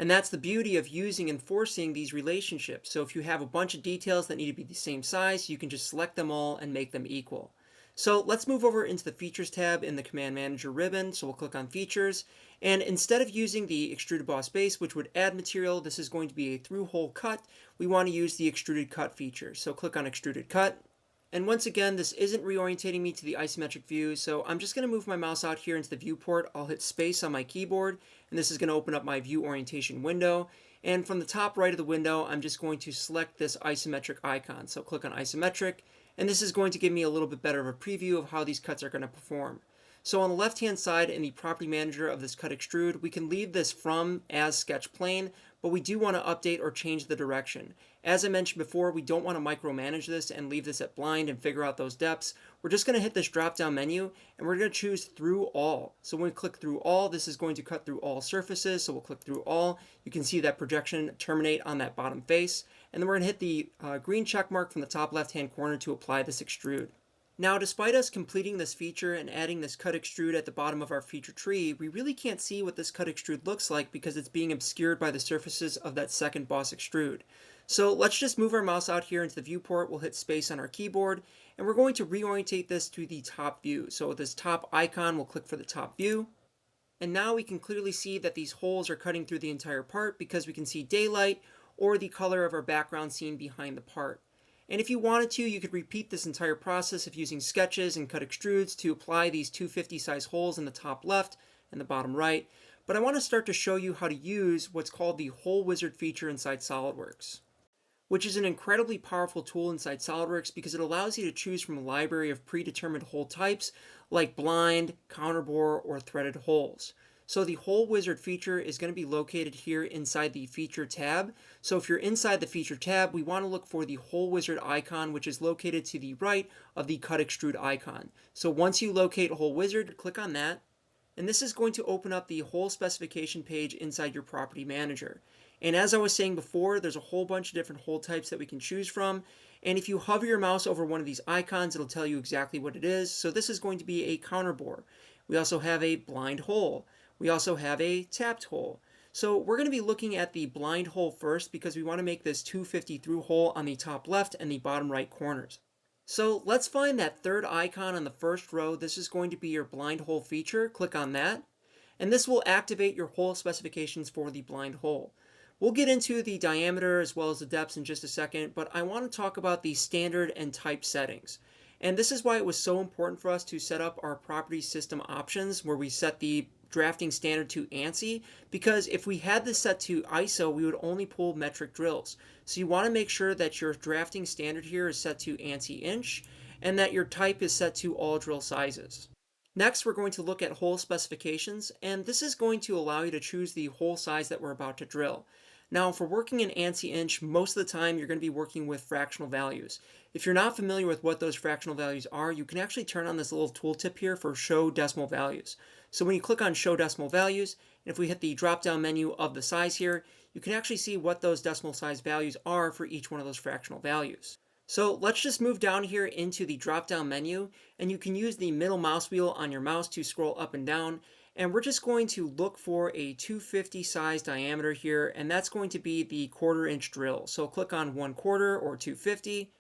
Speaker 1: And that's the beauty of using and forcing these relationships. So if you have a bunch of details that need to be the same size, you can just select them all and make them equal. So let's move over into the Features tab in the Command Manager ribbon. So we'll click on Features. And instead of using the Extruded Boss Base, which would add material, this is going to be a through-hole cut. We want to use the Extruded Cut feature. So click on Extruded Cut. And once again, this isn't reorientating me to the isometric view, so I'm just going to move my mouse out here into the viewport. I'll hit space on my keyboard, and this is going to open up my view orientation window. And from the top right of the window, I'm just going to select this isometric icon. So click on isometric, and this is going to give me a little bit better of a preview of how these cuts are going to perform. So on the left-hand side in the Property Manager of this Cut Extrude, we can leave this from as sketch plane, but we do want to update or change the direction. As I mentioned before, we don't want to micromanage this and leave this at blind and figure out those depths. We're just going to hit this drop-down menu, and we're going to choose Through All. So when we click Through All, this is going to cut through all surfaces, so we'll click Through All. You can see that projection terminate on that bottom face, and then we're going to hit the green check mark from the top left-hand corner to apply this extrude. Now, despite us completing this feature and adding this cut extrude at the bottom of our feature tree, we really can't see what this cut extrude looks like because it's being obscured by the surfaces of that second boss extrude. So let's just move our mouse out here into the viewport. We'll hit space on our keyboard, and we're going to reorientate this to the top view. So with this top icon, we'll click for the top view. And now we can clearly see that these holes are cutting through the entire part because we can see daylight or the color of our background seen behind the part. And if you wanted to, you could repeat this entire process of using sketches and cut extrudes to apply these 250 size holes in the top left and the bottom right. But I want to start to show you how to use what's called the Hole Wizard feature inside SolidWorks, which is an incredibly powerful tool inside SolidWorks because it allows you to choose from a library of predetermined hole types like blind, counterbore, or threaded holes. So the Hole Wizard feature is going to be located here inside the Feature tab. So if you're inside the Feature tab, we want to look for the Hole Wizard icon, which is located to the right of the Cut Extrude icon. So once you locate Hole Wizard, click on that. And this is going to open up the hole specification page inside your Property Manager. And as I was saying before, there's a whole bunch of different hole types that we can choose from. And if you hover your mouse over one of these icons, it'll tell you exactly what it is. So this is going to be a counterbore. We also have a blind hole. We also have a tapped hole. So we're going to be looking at the blind hole first because we want to make this 250 through hole on the top left and the bottom right corners. So let's find that third icon on the first row. This is going to be your blind hole feature. Click on that. And this will activate your hole specifications for the blind hole. We'll get into the diameter as well as the depths in just a second, but I want to talk about the standard and type settings. And this is why it was so important for us to set up our property system options where we set the drafting standard to ANSI, because if we had this set to ISO, we would only pull metric drills. So you want to make sure that your drafting standard here is set to ANSI inch and that your type is set to all drill sizes. Next, we're going to look at hole specifications, and this is going to allow you to choose the hole size that we're about to drill. Now, if we're working in ANSI inch, most of the time you're going to be working with fractional values. If you're not familiar with what those fractional values are, you can actually turn on this little tooltip here for show decimal values. So when you click on show decimal values, and if we hit the drop down menu of the size here, you can actually see what those decimal size values are for each one of those fractional values. So let's just move down here into the drop down menu, and you can use the middle mouse wheel on your mouse to scroll up and down. And we're just going to look for a 250 size diameter here, and that's going to be the 1/4 inch drill. So click on 1/4 or 250.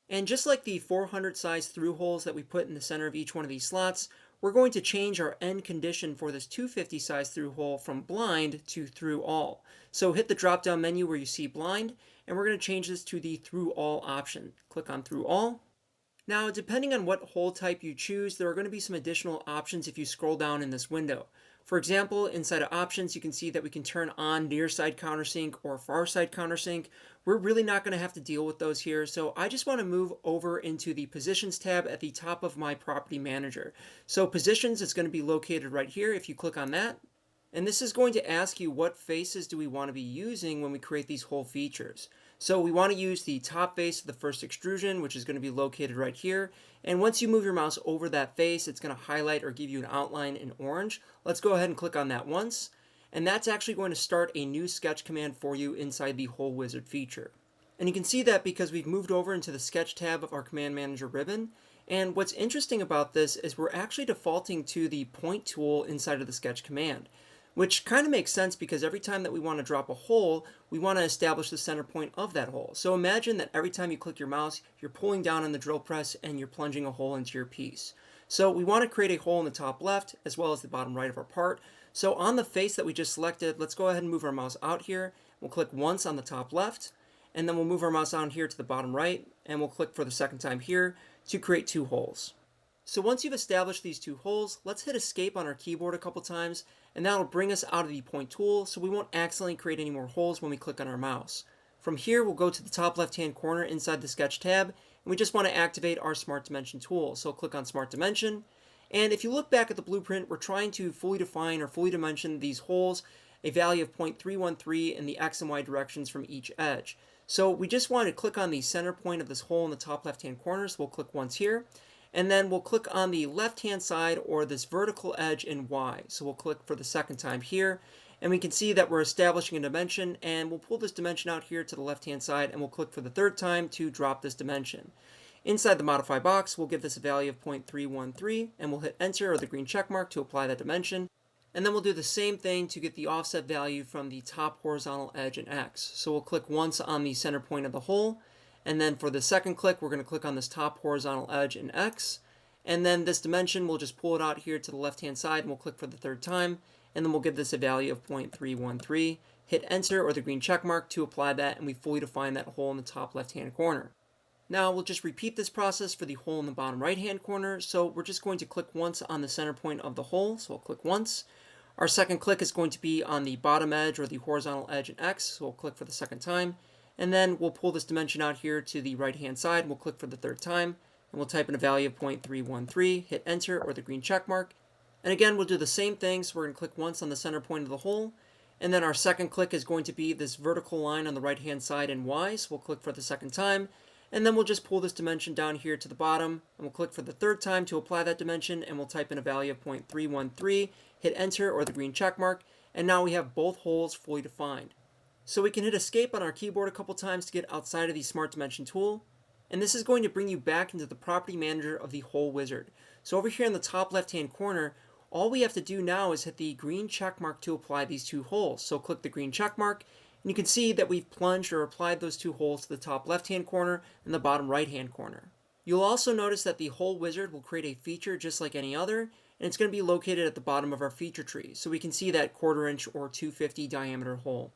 Speaker 1: And just like the 400 size through holes that we put in the center of each one of these slots, we're going to change our end condition for this 250 size through hole from blind to through all. So hit the drop down menu where you see blind, and we're going to change this to the through all option. Click on through all. Now, depending on what hole type you choose, there are going to be some additional options if you scroll down in this window. For example, inside of options, you can see that we can turn on near side countersink or far side countersink. We're really not going to have to deal with those here, so I just want to move over into the positions tab at the top of my property manager. So positions is going to be located right here if you click on that. And this is going to ask you what faces do we want to be using when we create these hole features. So we want to use the top face of the first extrusion, which is going to be located right here. And once you move your mouse over that face, it's going to highlight or give you an outline in orange. Let's go ahead and click on that once. And that's actually going to start a new sketch command for you inside the Hole Wizard feature. And you can see that because we've moved over into the Sketch tab of our Command Manager ribbon. And what's interesting about this is we're actually defaulting to the point tool inside of the Sketch command, which kind of makes sense because every time that we want to drop a hole, we want to establish the center point of that hole. So imagine that every time you click your mouse, you're pulling down on the drill press and you're plunging a hole into your piece. So we want to create a hole in the top left as well as the bottom right of our part. So on the face that we just selected, let's go ahead and move our mouse out here. We'll click once on the top left, and then we'll move our mouse down here to the bottom right, and we'll click for the second time here to create two holes. So once you've established these two holes, let's hit escape on our keyboard a couple times, and that'll bring us out of the point tool so we won't accidentally create any more holes when we click on our mouse. From here, we'll go to the top left hand corner inside the Sketch tab, and we just want to activate our Smart Dimension tool. So click on Smart Dimension, and if you look back at the blueprint, we're trying to fully define or fully dimension these holes, a value of 0.313 in the X and Y directions from each edge. So we just want to click on the center point of this hole in the top left hand corner, so we'll click once here. And then we'll click on the left hand side or this vertical edge in Y. So we'll click for the second time here, and we can see that we're establishing a dimension, and we'll pull this dimension out here to the left hand side, and we'll click for the third time to drop this dimension. Inside the modify box, we'll give this a value of 0.313, and we'll hit enter or the green check mark to apply that dimension. And then we'll do the same thing to get the offset value from the top horizontal edge in X. So we'll click once on the center point of the hole, and then for the second click, we're going to click on this top horizontal edge in X. And then this dimension, we'll just pull it out here to the left-hand side, and we'll click for the third time. And then we'll give this a value of 0.313. Hit enter or the green check mark to apply that, and we fully define that hole in the top left-hand corner. Now we'll just repeat this process for the hole in the bottom right-hand corner. So we're just going to click once on the center point of the hole. So we'll click once. Our second click is going to be on the bottom edge or the horizontal edge in X. So we'll click for the second time. And then we'll pull this dimension out here to the right-hand side. We'll click for the third time, and we'll type in a value of 0.313, hit enter or the green check mark. And again, we'll do the same thing. So we're going to click once on the center point of the hole. And then our second click is going to be this vertical line on the right-hand side in Y. So we'll click for the second time. And then we'll just pull this dimension down here to the bottom, and we'll click for the third time to apply that dimension, and we'll type in a value of 0.313, hit enter or the green check mark, and now we have both holes fully defined. So we can hit escape on our keyboard a couple times to get outside of the Smart Dimension tool, and this is going to bring you back into the property manager of the Hole Wizard. So over here in the top left hand corner, all we have to do now is hit the green check mark to apply these two holes. So click the green check mark, and you can see that we've plunged or applied those two holes to the top left hand corner and the bottom right hand corner. You'll also notice that the Hole Wizard will create a feature just like any other, and it's going to be located at the bottom of our feature tree. So we can see that 1/4 inch or 250 diameter hole.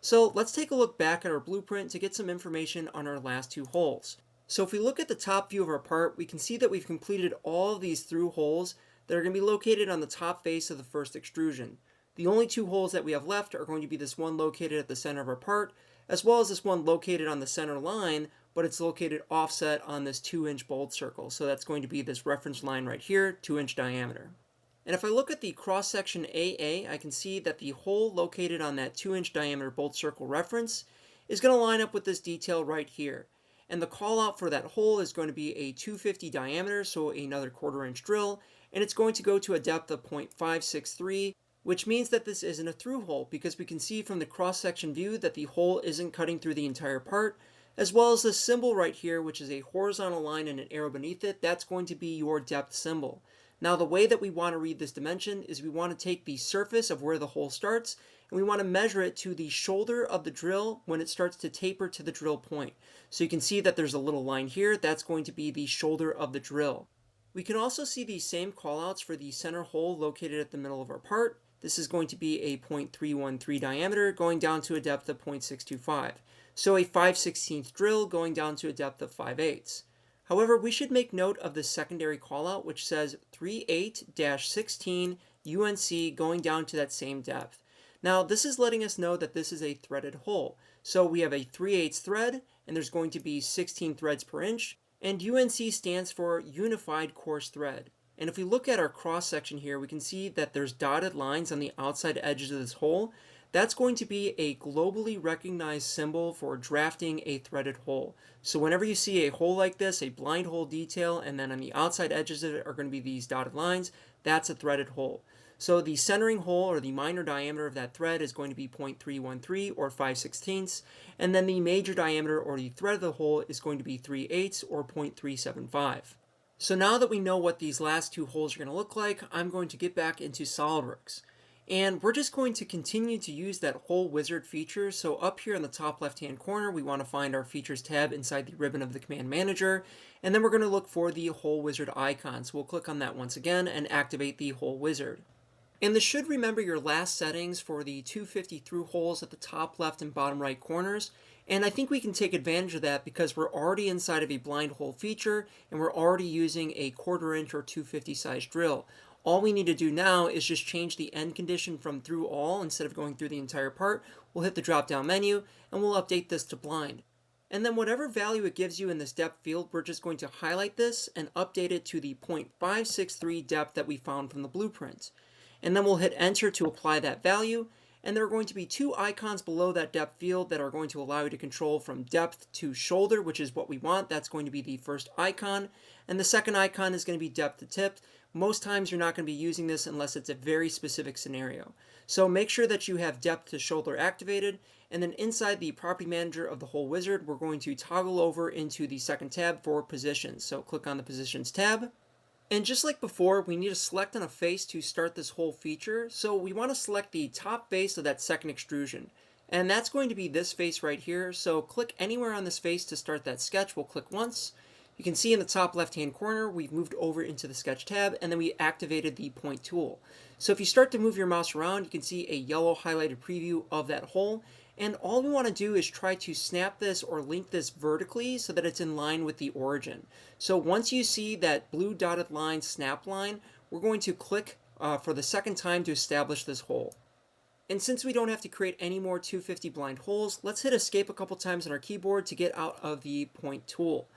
Speaker 1: So let's take a look back at our blueprint to get some information on our last two holes. So if we look at the top view of our part, we can see that we've completed all of these through holes that are going to be located on the top face of the first extrusion. The only two holes that we have left are going to be this one located at the center of our part, as well as this one located on the center line, but it's located offset on this 2-inch bolt circle. So that's going to be this reference line right here, 2-inch diameter. And if I look at the cross section AA, I can see that the hole located on that 2-inch diameter bolt circle reference is going to line up with this detail right here. And the call out for that hole is going to be a 250 diameter, so another 1/4 inch drill, and it's going to go to a depth of 0.563, which means that this isn't a through hole because we can see from the cross section view that the hole isn't cutting through the entire part, as well as this symbol right here, which is a horizontal line and an arrow beneath it. That's going to be your depth symbol. Now the way that we want to read this dimension is we want to take the surface of where the hole starts and we want to measure it to the shoulder of the drill when it starts to taper to the drill point. So you can see that there's a little line here. That's going to be the shoulder of the drill. We can also see these same callouts for the center hole located at the middle of our part. This is going to be a 0.313 diameter going down to a depth of 0.625. So a 5/16 drill going down to a depth of 5/8. However, we should make note of the secondary callout, which says 38-16 UNC going down to that same depth. Now, this is letting us know that this is a threaded hole. So we have a 3/8 thread, and there's going to be 16 threads per inch, and UNC stands for Unified Coarse Thread. And if we look at our cross section here, we can see that there's dotted lines on the outside edges of this hole. That's going to be a globally recognized symbol for drafting a threaded hole. So whenever you see a hole like this, a blind hole detail, and then on the outside edges of it are going to be these dotted lines, that's a threaded hole. So the centering hole, or the minor diameter of that thread, is going to be 0.313 or 5/16, and then the major diameter, or the thread of the hole, is going to be 3/8 or 0.375. So now that we know what these last two holes are going to look like, I'm going to get back into SolidWorks. And we're just going to continue to use that hole wizard feature. So up here in the top left-hand corner, we want to find our features tab inside the ribbon of the command manager. And then we're going to look for the hole wizard icon. So we'll click on that once again and activate the hole wizard. And this should remember your last settings for the 250 through holes at the top left and bottom right corners. And I think we can take advantage of that because we're already inside of a blind hole feature and we're already using a 1/4 inch or 250 size drill. All we need to do now is just change the end condition from through all instead of going through the entire part. We'll hit the drop down menu and we'll update this to blind. And then whatever value it gives you in this depth field, we're just going to highlight this and update it to the 0.563 depth that we found from the blueprint. And then we'll hit enter to apply that value. And there are going to be two icons below that depth field that are going to allow you to control from depth to shoulder, which is what we want. That's going to be the first icon. And the second icon is going to be depth to tip. Most times you're not going to be using this unless it's a very specific scenario. So make sure that you have depth to shoulder activated. And then inside the property manager of the hole wizard, we're going to toggle over into the second tab for positions. So click on the positions tab. And just like before, we need to select on a face to start this whole feature. So we want to select the top face of that second extrusion. And that's going to be this face right here. So click anywhere on this face to start that sketch. We'll click once. You can see in the top left-hand corner, we've moved over into the sketch tab, and then we activated the point tool. So if you start to move your mouse around, you can see a yellow highlighted preview of that hole. And all we want to do is try to snap this or link this vertically so that it's in line with the origin. So once you see that blue dotted line snap line, we're going to click for the second time to establish this hole. And since we don't have to create any more 250 blind holes, let's hit escape a couple times on our keyboard to get out of the point tool.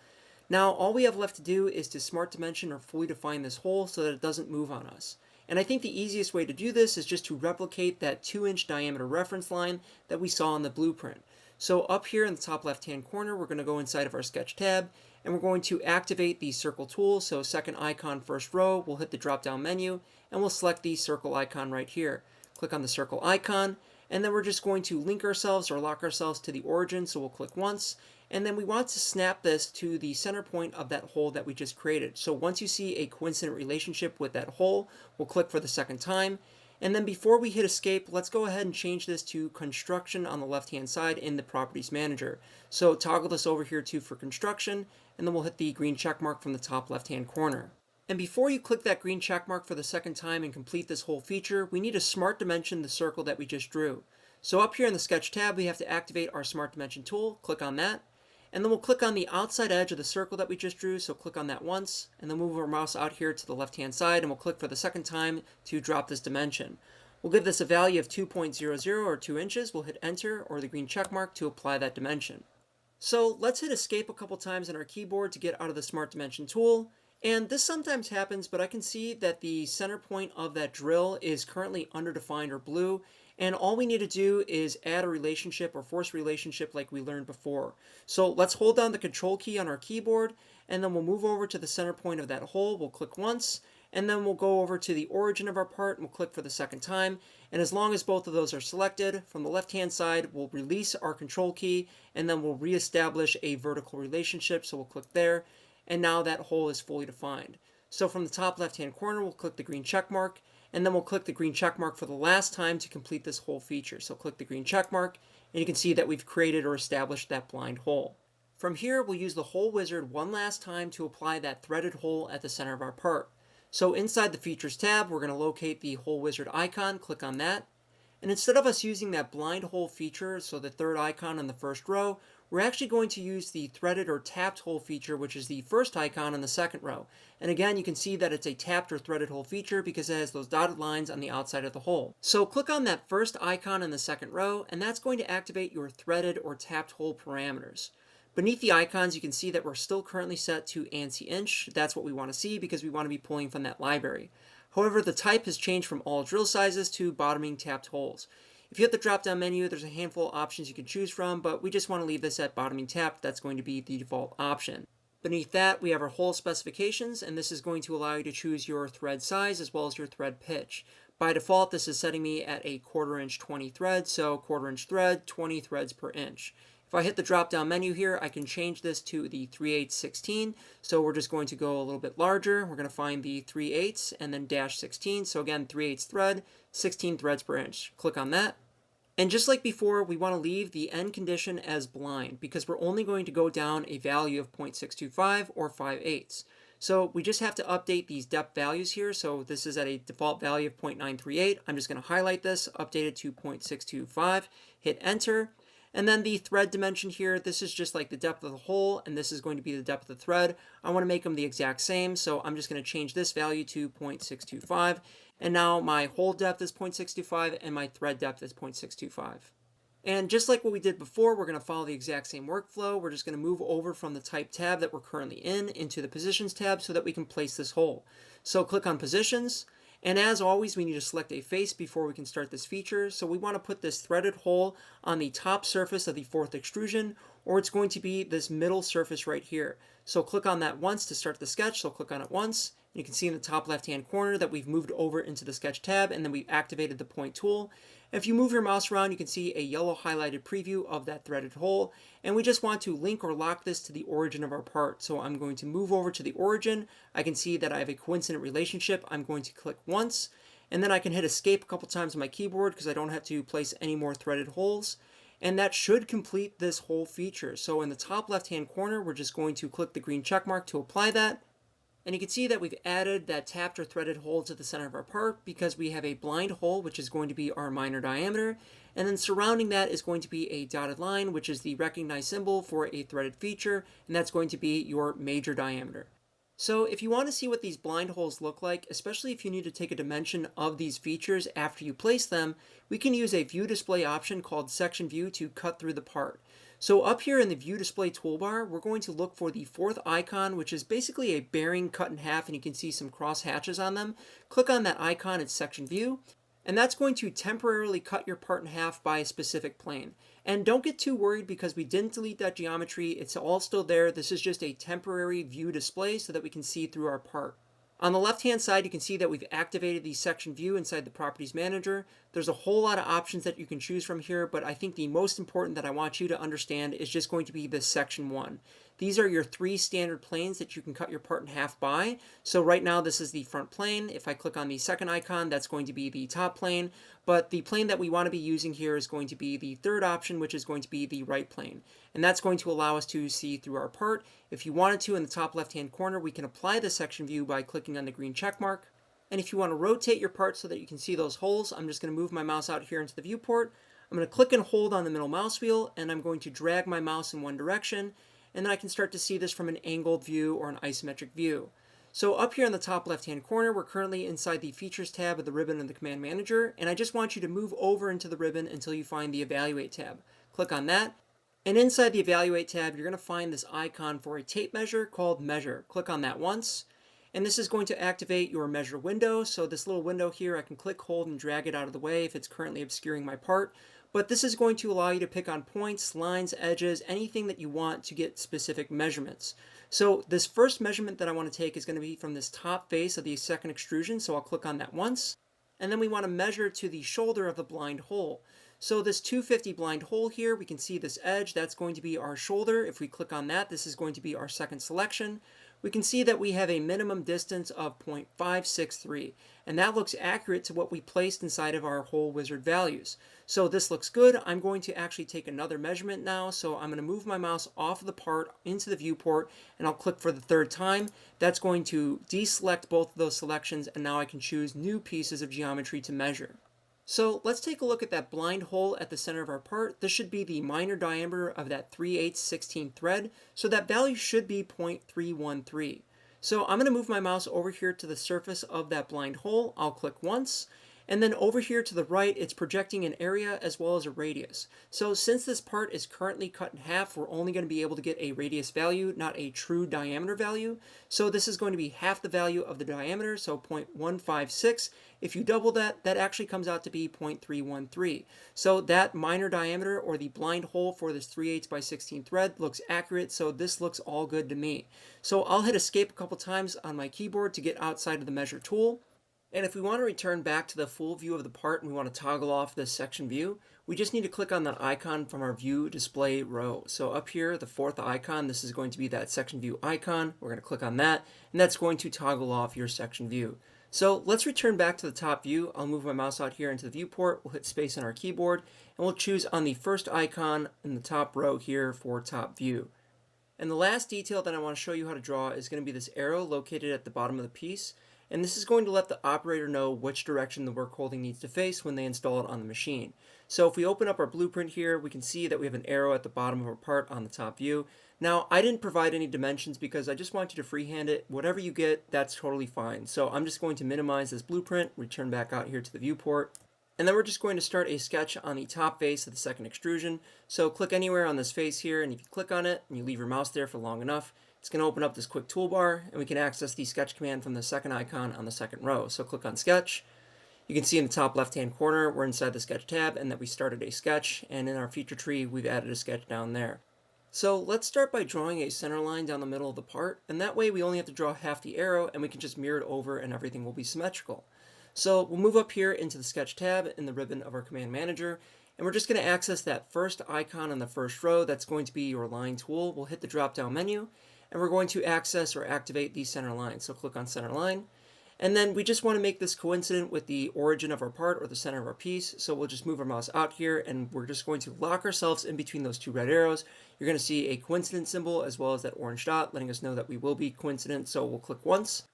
Speaker 1: Now all we have left to do is to smart dimension or fully define this hole so that it doesn't move on us. And I think the easiest way to do this is just to replicate that 2-inch diameter reference line that we saw in the blueprint. So up here in the top left hand corner, we're going to go inside of our sketch tab and we're going to activate the circle tool. So second icon, first row, we'll hit the drop down menu and we'll select the circle icon right here. Click on the circle icon and then we're just going to link ourselves or lock ourselves to the origin. So we'll click once. And then we want to snap this to the center point of that hole that we just created. So once you see a coincident relationship with that hole, we'll click for the second time. And then before we hit escape, let's go ahead and change this to construction on the left-hand side in the properties manager. So toggle this over here to for construction, and then we'll hit the green check mark from the top left-hand corner. And before you click that green check mark for the second time and complete this whole feature, we need to smart dimension the circle that we just drew. So up here in the Sketch tab, we have to activate our Smart Dimension tool. Click on that. And then we'll click on the outside edge of the circle that we just drew. So click on that once, and then move our mouse out here to the left-hand side, and we'll click for the second time to drop this dimension. We'll give this a value of 2.00 or 2 inches. We'll hit enter or the green check mark to apply that dimension. So let's hit escape a couple times on our keyboard to get out of the Smart Dimension tool. And this sometimes happens, but I can see that the center point of that drill is currently underdefined or blue. And all we need to do is add a relationship or force relationship like we learned before. So let's hold down the control key on our keyboard, and then we'll move over to the center point of that hole. We'll click once, and then we'll go over to the origin of our part and we'll click for the second time. And as long as both of those are selected, from the left hand side, we'll release our control key, and then we'll reestablish a vertical relationship. So we'll click there, and now that hole is fully defined. So from the top left hand corner, we'll click the green check mark, and then we'll click the green check mark for the last time to complete this whole feature. So click the green check mark, and you can see that we've created or established that blind hole. From here, we'll use the hole wizard one last time to apply that threaded hole at the center of our part. So inside the Features tab, we're going to locate the hole wizard icon, click on that. And instead of us using that blind hole feature, so the third icon on the first row, we're actually going to use the threaded or tapped hole feature, which is the first icon on the second row. And again, you can see that it's a tapped or threaded hole feature because it has those dotted lines on the outside of the hole. So click on that first icon in the second row, and that's going to activate your threaded or tapped hole parameters. Beneath the icons, you can see that we're still currently set to ANSI inch. That's what we want to see because we want to be pulling from that library. However, the type has changed from all drill sizes to bottoming tapped holes. If you hit the drop-down menu, there's a handful of options you can choose from, but we just want to leave this at bottoming tapped. That's going to be the default option. Beneath that, we have our hole specifications, and this is going to allow you to choose your thread size as well as your thread pitch. By default, this is setting me at a 1/4 inch 20 threads, so 1/4 inch thread, 20 threads per inch. If I hit the drop down menu here, I can change this to the 3/8 16. So we're just going to go a little bit larger. We're going to find the 3/8 and then -16. So again, 3/8 thread, 16 threads per inch. Click on that. And just like before, we want to leave the end condition as blind because we're only going to go down a value of 0.625 or 5/8. So we just have to update these depth values here. So this is at a default value of 0.938. I'm just going to highlight this, update it to 0.625, hit enter. And then the thread dimension here, this is just like the depth of the hole, and this is going to be the depth of the thread. I want to make them the exact same, so I'm just going to change this value to 0.625. And now my hole depth is 0.625, and my thread depth is 0.625. And just like what we did before, we're going to follow the exact same workflow. We're just going to move over from the type tab that we're currently in into the positions tab so that we can place this hole. So click on positions. And as always, we need to select a face before we can start this feature. So we want to put this threaded hole on the top surface of the fourth extrusion, or it's going to be this middle surface right here. So click on that once to start the sketch. So click on it once. You can see in the top left-hand corner that we've moved over into the sketch tab, and then we've activated the point tool. If you move your mouse around, you can see a yellow highlighted preview of that threaded hole, and we just want to link or lock this to the origin of our part. So I'm going to move over to the origin. I can see that I have a coincident relationship. I'm going to click once, and then I can hit escape a couple times on my keyboard because I don't have to place any more threaded holes. And that should complete this whole feature. So in the top left-hand corner, we're just going to click the green check mark to apply that. And you can see that we've added that tapped or threaded hole to the center of our part because we have a blind hole, which is going to be our minor diameter. And then surrounding that is going to be a dotted line, which is the recognized symbol for a threaded feature. And that's going to be your major diameter. So if you want to see what these blind holes look like, especially if you need to take a dimension of these features after you place them, we can use a view display option called section view to cut through the part. So up here in the view display toolbar, we're going to look for the fourth icon, which is basically a bearing cut in half, and you can see some cross hatches on them. Click on that icon in section view, and that's going to temporarily cut your part in half by a specific plane. And don't get too worried because we didn't delete that geometry. It's all still there. This is just a temporary view display so that we can see through our part. On the left-hand side, you can see that we've activated the section view inside the Properties Manager. There's a whole lot of options that you can choose from here, but I think the most important that I want you to understand is just going to be this section 1. These are your 3 standard planes that you can cut your part in half by. So right now, this is the front plane. If I click on the second icon, that's going to be the top plane. But the plane that we want to be using here is going to be the third option, which is going to be the right plane. And that's going to allow us to see through our part. If you wanted to, in the top left-hand corner, we can apply the section view by clicking on the green check mark. And if you want to rotate your part so that you can see those holes, I'm just going to move my mouse out here into the viewport. I'm going to click and hold on the middle mouse wheel, and I'm going to drag my mouse in one direction, and then I can start to see this from an angled view or an isometric view. So up here in the top left-hand corner, we're currently inside the Features tab of the ribbon of the Command Manager, and I just want you to move over into the ribbon until you find the Evaluate tab. Click on that, and inside the Evaluate tab, you're going to find this icon for a tape measure called Measure. Click on that once, and this is going to activate your measure window. So this little window here, I can click, hold, and drag it out of the way if it's currently obscuring my part. But this is going to allow you to pick on points, lines, edges, anything that you want to get specific measurements. So this first measurement that I want to take is going to be from this top face of the second extrusion. So I'll click on that once. And then we want to measure to the shoulder of the blind hole. So this 250 blind hole here, we can see this edge, that's going to be our shoulder. If we click on that, this is going to be our second selection. We can see that we have a minimum distance of 0.563, and that looks accurate to what we placed inside of our hole wizard values. So this looks good. I'm going to actually take another measurement now. So I'm going to move my mouse off of the part into the viewport, and I'll click for the third time. That's going to deselect both of those selections, and now I can choose new pieces of geometry to measure. So let's take a look at that blind hole at the center of our part. This should be the minor diameter of that 3/8 thread. So that value should be 0.313. So I'm going to move my mouse over here to the surface of that blind hole. I'll click once. And then over here to the right, it's projecting an area as well as a radius. So since this part is currently cut in half, we're only going to be able to get a radius value, not a true diameter value. So this is going to be half the value of the diameter, so 0.156. If you double that, that actually comes out to be 0.313. So that minor diameter, or the blind hole for this 3/8 thread, looks accurate, so this looks all good to me. So I'll hit escape a couple times on my keyboard to get outside of the measure tool. And if we want to return back to the full view of the part and we want to toggle off this section view, we just need to click on that icon from our view display row. So up here, the fourth icon, this is going to be that section view icon. We're going to click on that, and that's going to toggle off your section view. So let's return back to the top view. I'll move my mouse out here into the viewport. We'll hit space on our keyboard, and we'll choose on the first icon in the top row here for top view. And the last detail that I want to show you how to draw is going to be this arrow located at the bottom of the piece. And this is going to let the operator know which direction the work holding needs to face when they install it on the machine. So if we open up our blueprint here, we can see that we have an arrow at the bottom of our part on the top view. Now, I didn't provide any dimensions because I just want you to freehand it. Whatever you get, that's totally fine. So I'm just going to minimize this blueprint, return back out here to the viewport. And then we're just going to start a sketch on the top face of the second extrusion. So click anywhere on this face here, and if you click on it and you leave your mouse there for long enough, it's going to open up this quick toolbar, and we can access the sketch command from the second icon on the second row. So click on sketch. You can see in the top left-hand corner, we're inside the sketch tab and that we started a sketch, and in our feature tree, we've added a sketch down there. So let's start by drawing a center line down the middle of the part, and that way we only have to draw half the arrow and we can just mirror it over and everything will be symmetrical. So we'll move up here into the sketch tab in the ribbon of our command manager, and we're just going to access that first icon on the first row. That's going to be your line tool. We'll hit the drop down menu, and we're going to access or activate the center line. So click on center line. And then we just want to make this coincident with the origin of our part or the center of our piece. So we'll just move our mouse out here, and we're just going to lock ourselves in between those two red arrows. You're going to see a coincidence symbol as well as that orange dot letting us know that we will be coincident. So we'll click once.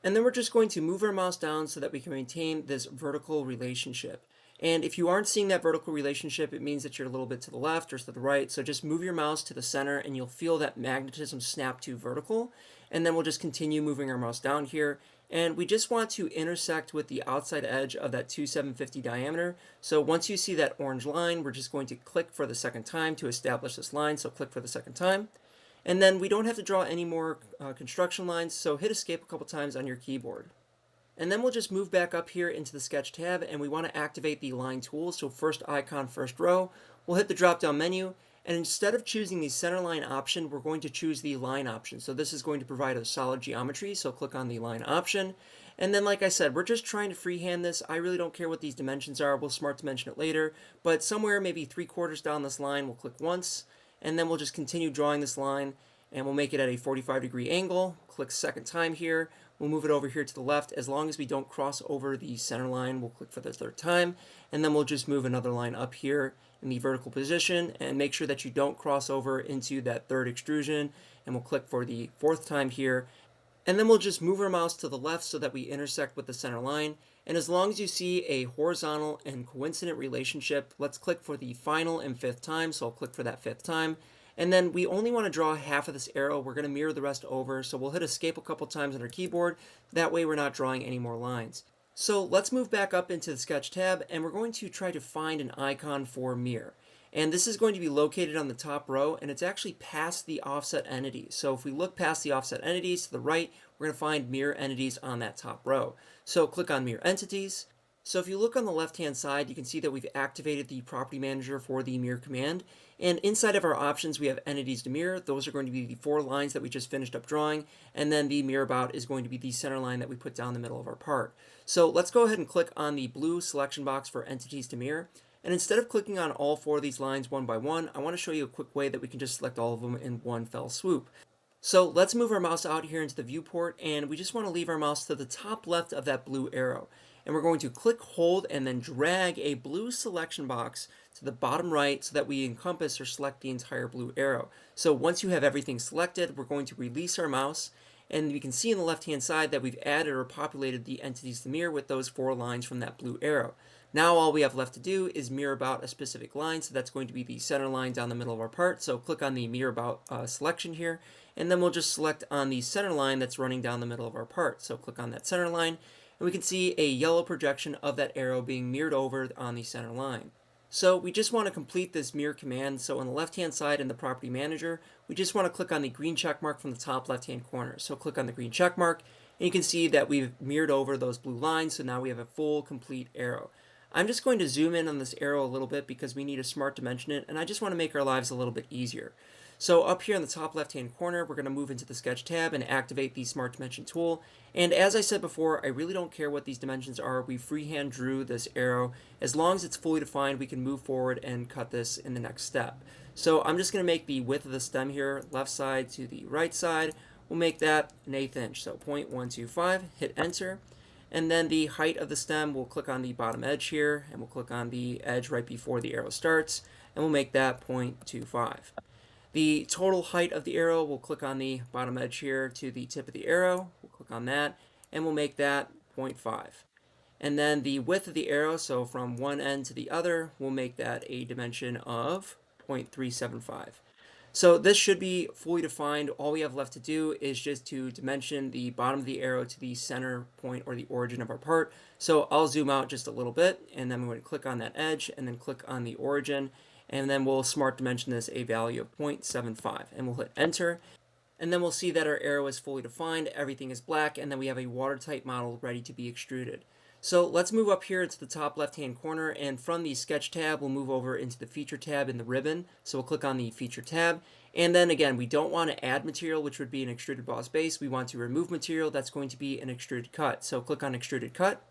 Speaker 1: And then we're just going to move our mouse down so that we can maintain this vertical relationship. And if you aren't seeing that vertical relationship, it means that you're a little bit to the left or to the right. So just move your mouse to the center and you'll feel that magnetism snap to vertical. And then we'll just continue moving our mouse down here. And we just want to intersect with the outside edge of that 2,750 diameter. So once you see that orange line, we're just going to click for the second time to establish this line. So click for the second time. And then we don't have to draw any more construction lines, so hit escape a couple times on your keyboard. And then we'll just move back up here into the sketch tab, and we want to activate the line tool. So first icon, first row, we'll hit the drop down menu, and instead of choosing the center line option, we're going to choose the line option. So this is going to provide a solid geometry, so click on the line option. And then like I said, we're just trying to freehand this. I really don't care what these dimensions are. We'll smart dimension it later, but somewhere maybe 3/4 down this line, we'll click once. And then we'll just continue drawing this line, and we'll make it at a 45-degree angle. Click second time here. We'll move it over here to the left. As long as we don't cross over the center line, we'll click for the third time. And then we'll just move another line up here in the vertical position and make sure that you don't cross over into that third extrusion. And we'll click for the fourth time here. And then we'll just move our mouse to the left so that we intersect with the center line. And as long as you see a horizontal and coincident relationship, let's click for the final and fifth time. So I'll click for that fifth time. And then we only want to draw half of this arrow. We're going to mirror the rest over. So we'll hit escape a couple times on our keyboard. That way we're not drawing any more lines. So let's move back up into the Sketch tab, and we're going to try to find an icon for mirror. And this is going to be located on the top row, and it's actually past the offset entities. So if we look past the offset entities to the right, we're going to find mirror entities on that top row. So click on mirror entities. So if you look on the left-hand side, you can see that we've activated the property manager for the mirror command. And inside of our options, we have entities to mirror. Those are going to be the 4 lines that we just finished up drawing. And then the mirror about is going to be the center line that we put down the middle of our part. So let's go ahead and click on the blue selection box for entities to mirror. And instead of clicking on all 4 of these lines one by one, I want to show you a quick way that we can just select all of them in one fell swoop. So let's move our mouse out here into the viewport, and we just want to leave our mouse to the top left of that blue arrow. And we're going to click, hold, and then drag a blue selection box to the bottom right so that we encompass or select the entire blue arrow. So once you have everything selected, we're going to release our mouse, and we can see on the left-hand side that we've added or populated the entities to mirror with those 4 lines from that blue arrow. Now all we have left to do is mirror about a specific line, so that's going to be the center line down the middle of our part. So click on the mirror about selection here, and then we'll just select on the center line that's running down the middle of our part. So click on that center line, and we can see a yellow projection of that arrow being mirrored over on the center line. So we just want to complete this mirror command. So on the left-hand side in the property manager, we just want to click on the green check mark from the top left-hand corner. So click on the green check mark, and you can see that we've mirrored over those blue lines. So now we have a full complete arrow. I'm just going to zoom in on this arrow a little bit because we need to smart dimension it, and I just want to make our lives a little bit easier. So up here in the top left-hand corner, we're going to move into the Sketch tab and activate the Smart Dimension tool. And as I said before, I really don't care what these dimensions are. We freehand drew this arrow. As long as it's fully defined, we can move forward and cut this in the next step. So I'm just going to make the width of the stem here, left side to the right side. We'll make that an 1/8 inch, so 0.125, hit enter. And then the height of the stem, we'll click on the bottom edge here, and we'll click on the edge right before the arrow starts, and we'll make that 0.25. The total height of the arrow, we'll click on the bottom edge here to the tip of the arrow, we'll click on that, and we'll make that 0.5. And then the width of the arrow, so from one end to the other, we'll make that a dimension of 0.375. So this should be fully defined. All we have left to do is just to dimension the bottom of the arrow to the center point or the origin of our part. So I'll zoom out just a little bit, and then I'm going to click on that edge and then click on the origin, and then we'll smart dimension this a value of 0.75, and we'll hit enter. And then we'll see that our arrow is fully defined, everything is black, and then we have a watertight model ready to be extruded. So let's move up here to the top left-hand corner, and from the Sketch tab, we'll move over into the Feature tab in the ribbon. So we'll click on the Feature tab, and then again, we don't want to add material, which would be an extruded boss base. We want to remove material, that's going to be an extruded cut. So click on Extruded Cut.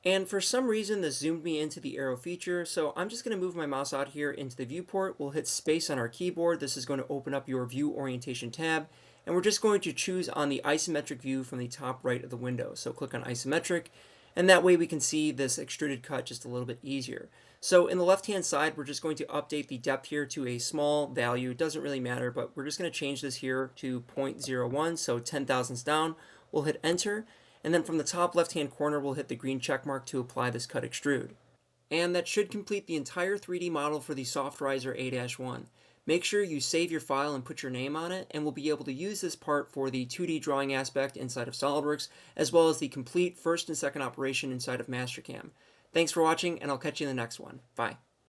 Speaker 1: And for some reason, this zoomed me into the arrow feature, so I'm just going to move my mouse out here into the viewport. We'll hit space on our keyboard. This is going to open up your View Orientation tab, and we're just going to choose on the isometric view from the top right of the window. So click on Isometric, and that way we can see this extruded cut just a little bit easier. So in the left-hand side, we're just going to update the depth here to a small value. It doesn't really matter, but we're just going to change this here to 0.01, so 10 thousandths down. We'll hit enter, and then from the top left-hand corner, we'll hit the green check mark to apply this cut extrude. And that should complete the entire 3D model for the SoftRiser A-1. Make sure you save your file and put your name on it, and we'll be able to use this part for the 2D drawing aspect inside of SolidWorks, as well as the complete first and second operation inside of Mastercam. Thanks for watching, and I'll catch you in the next one. Bye.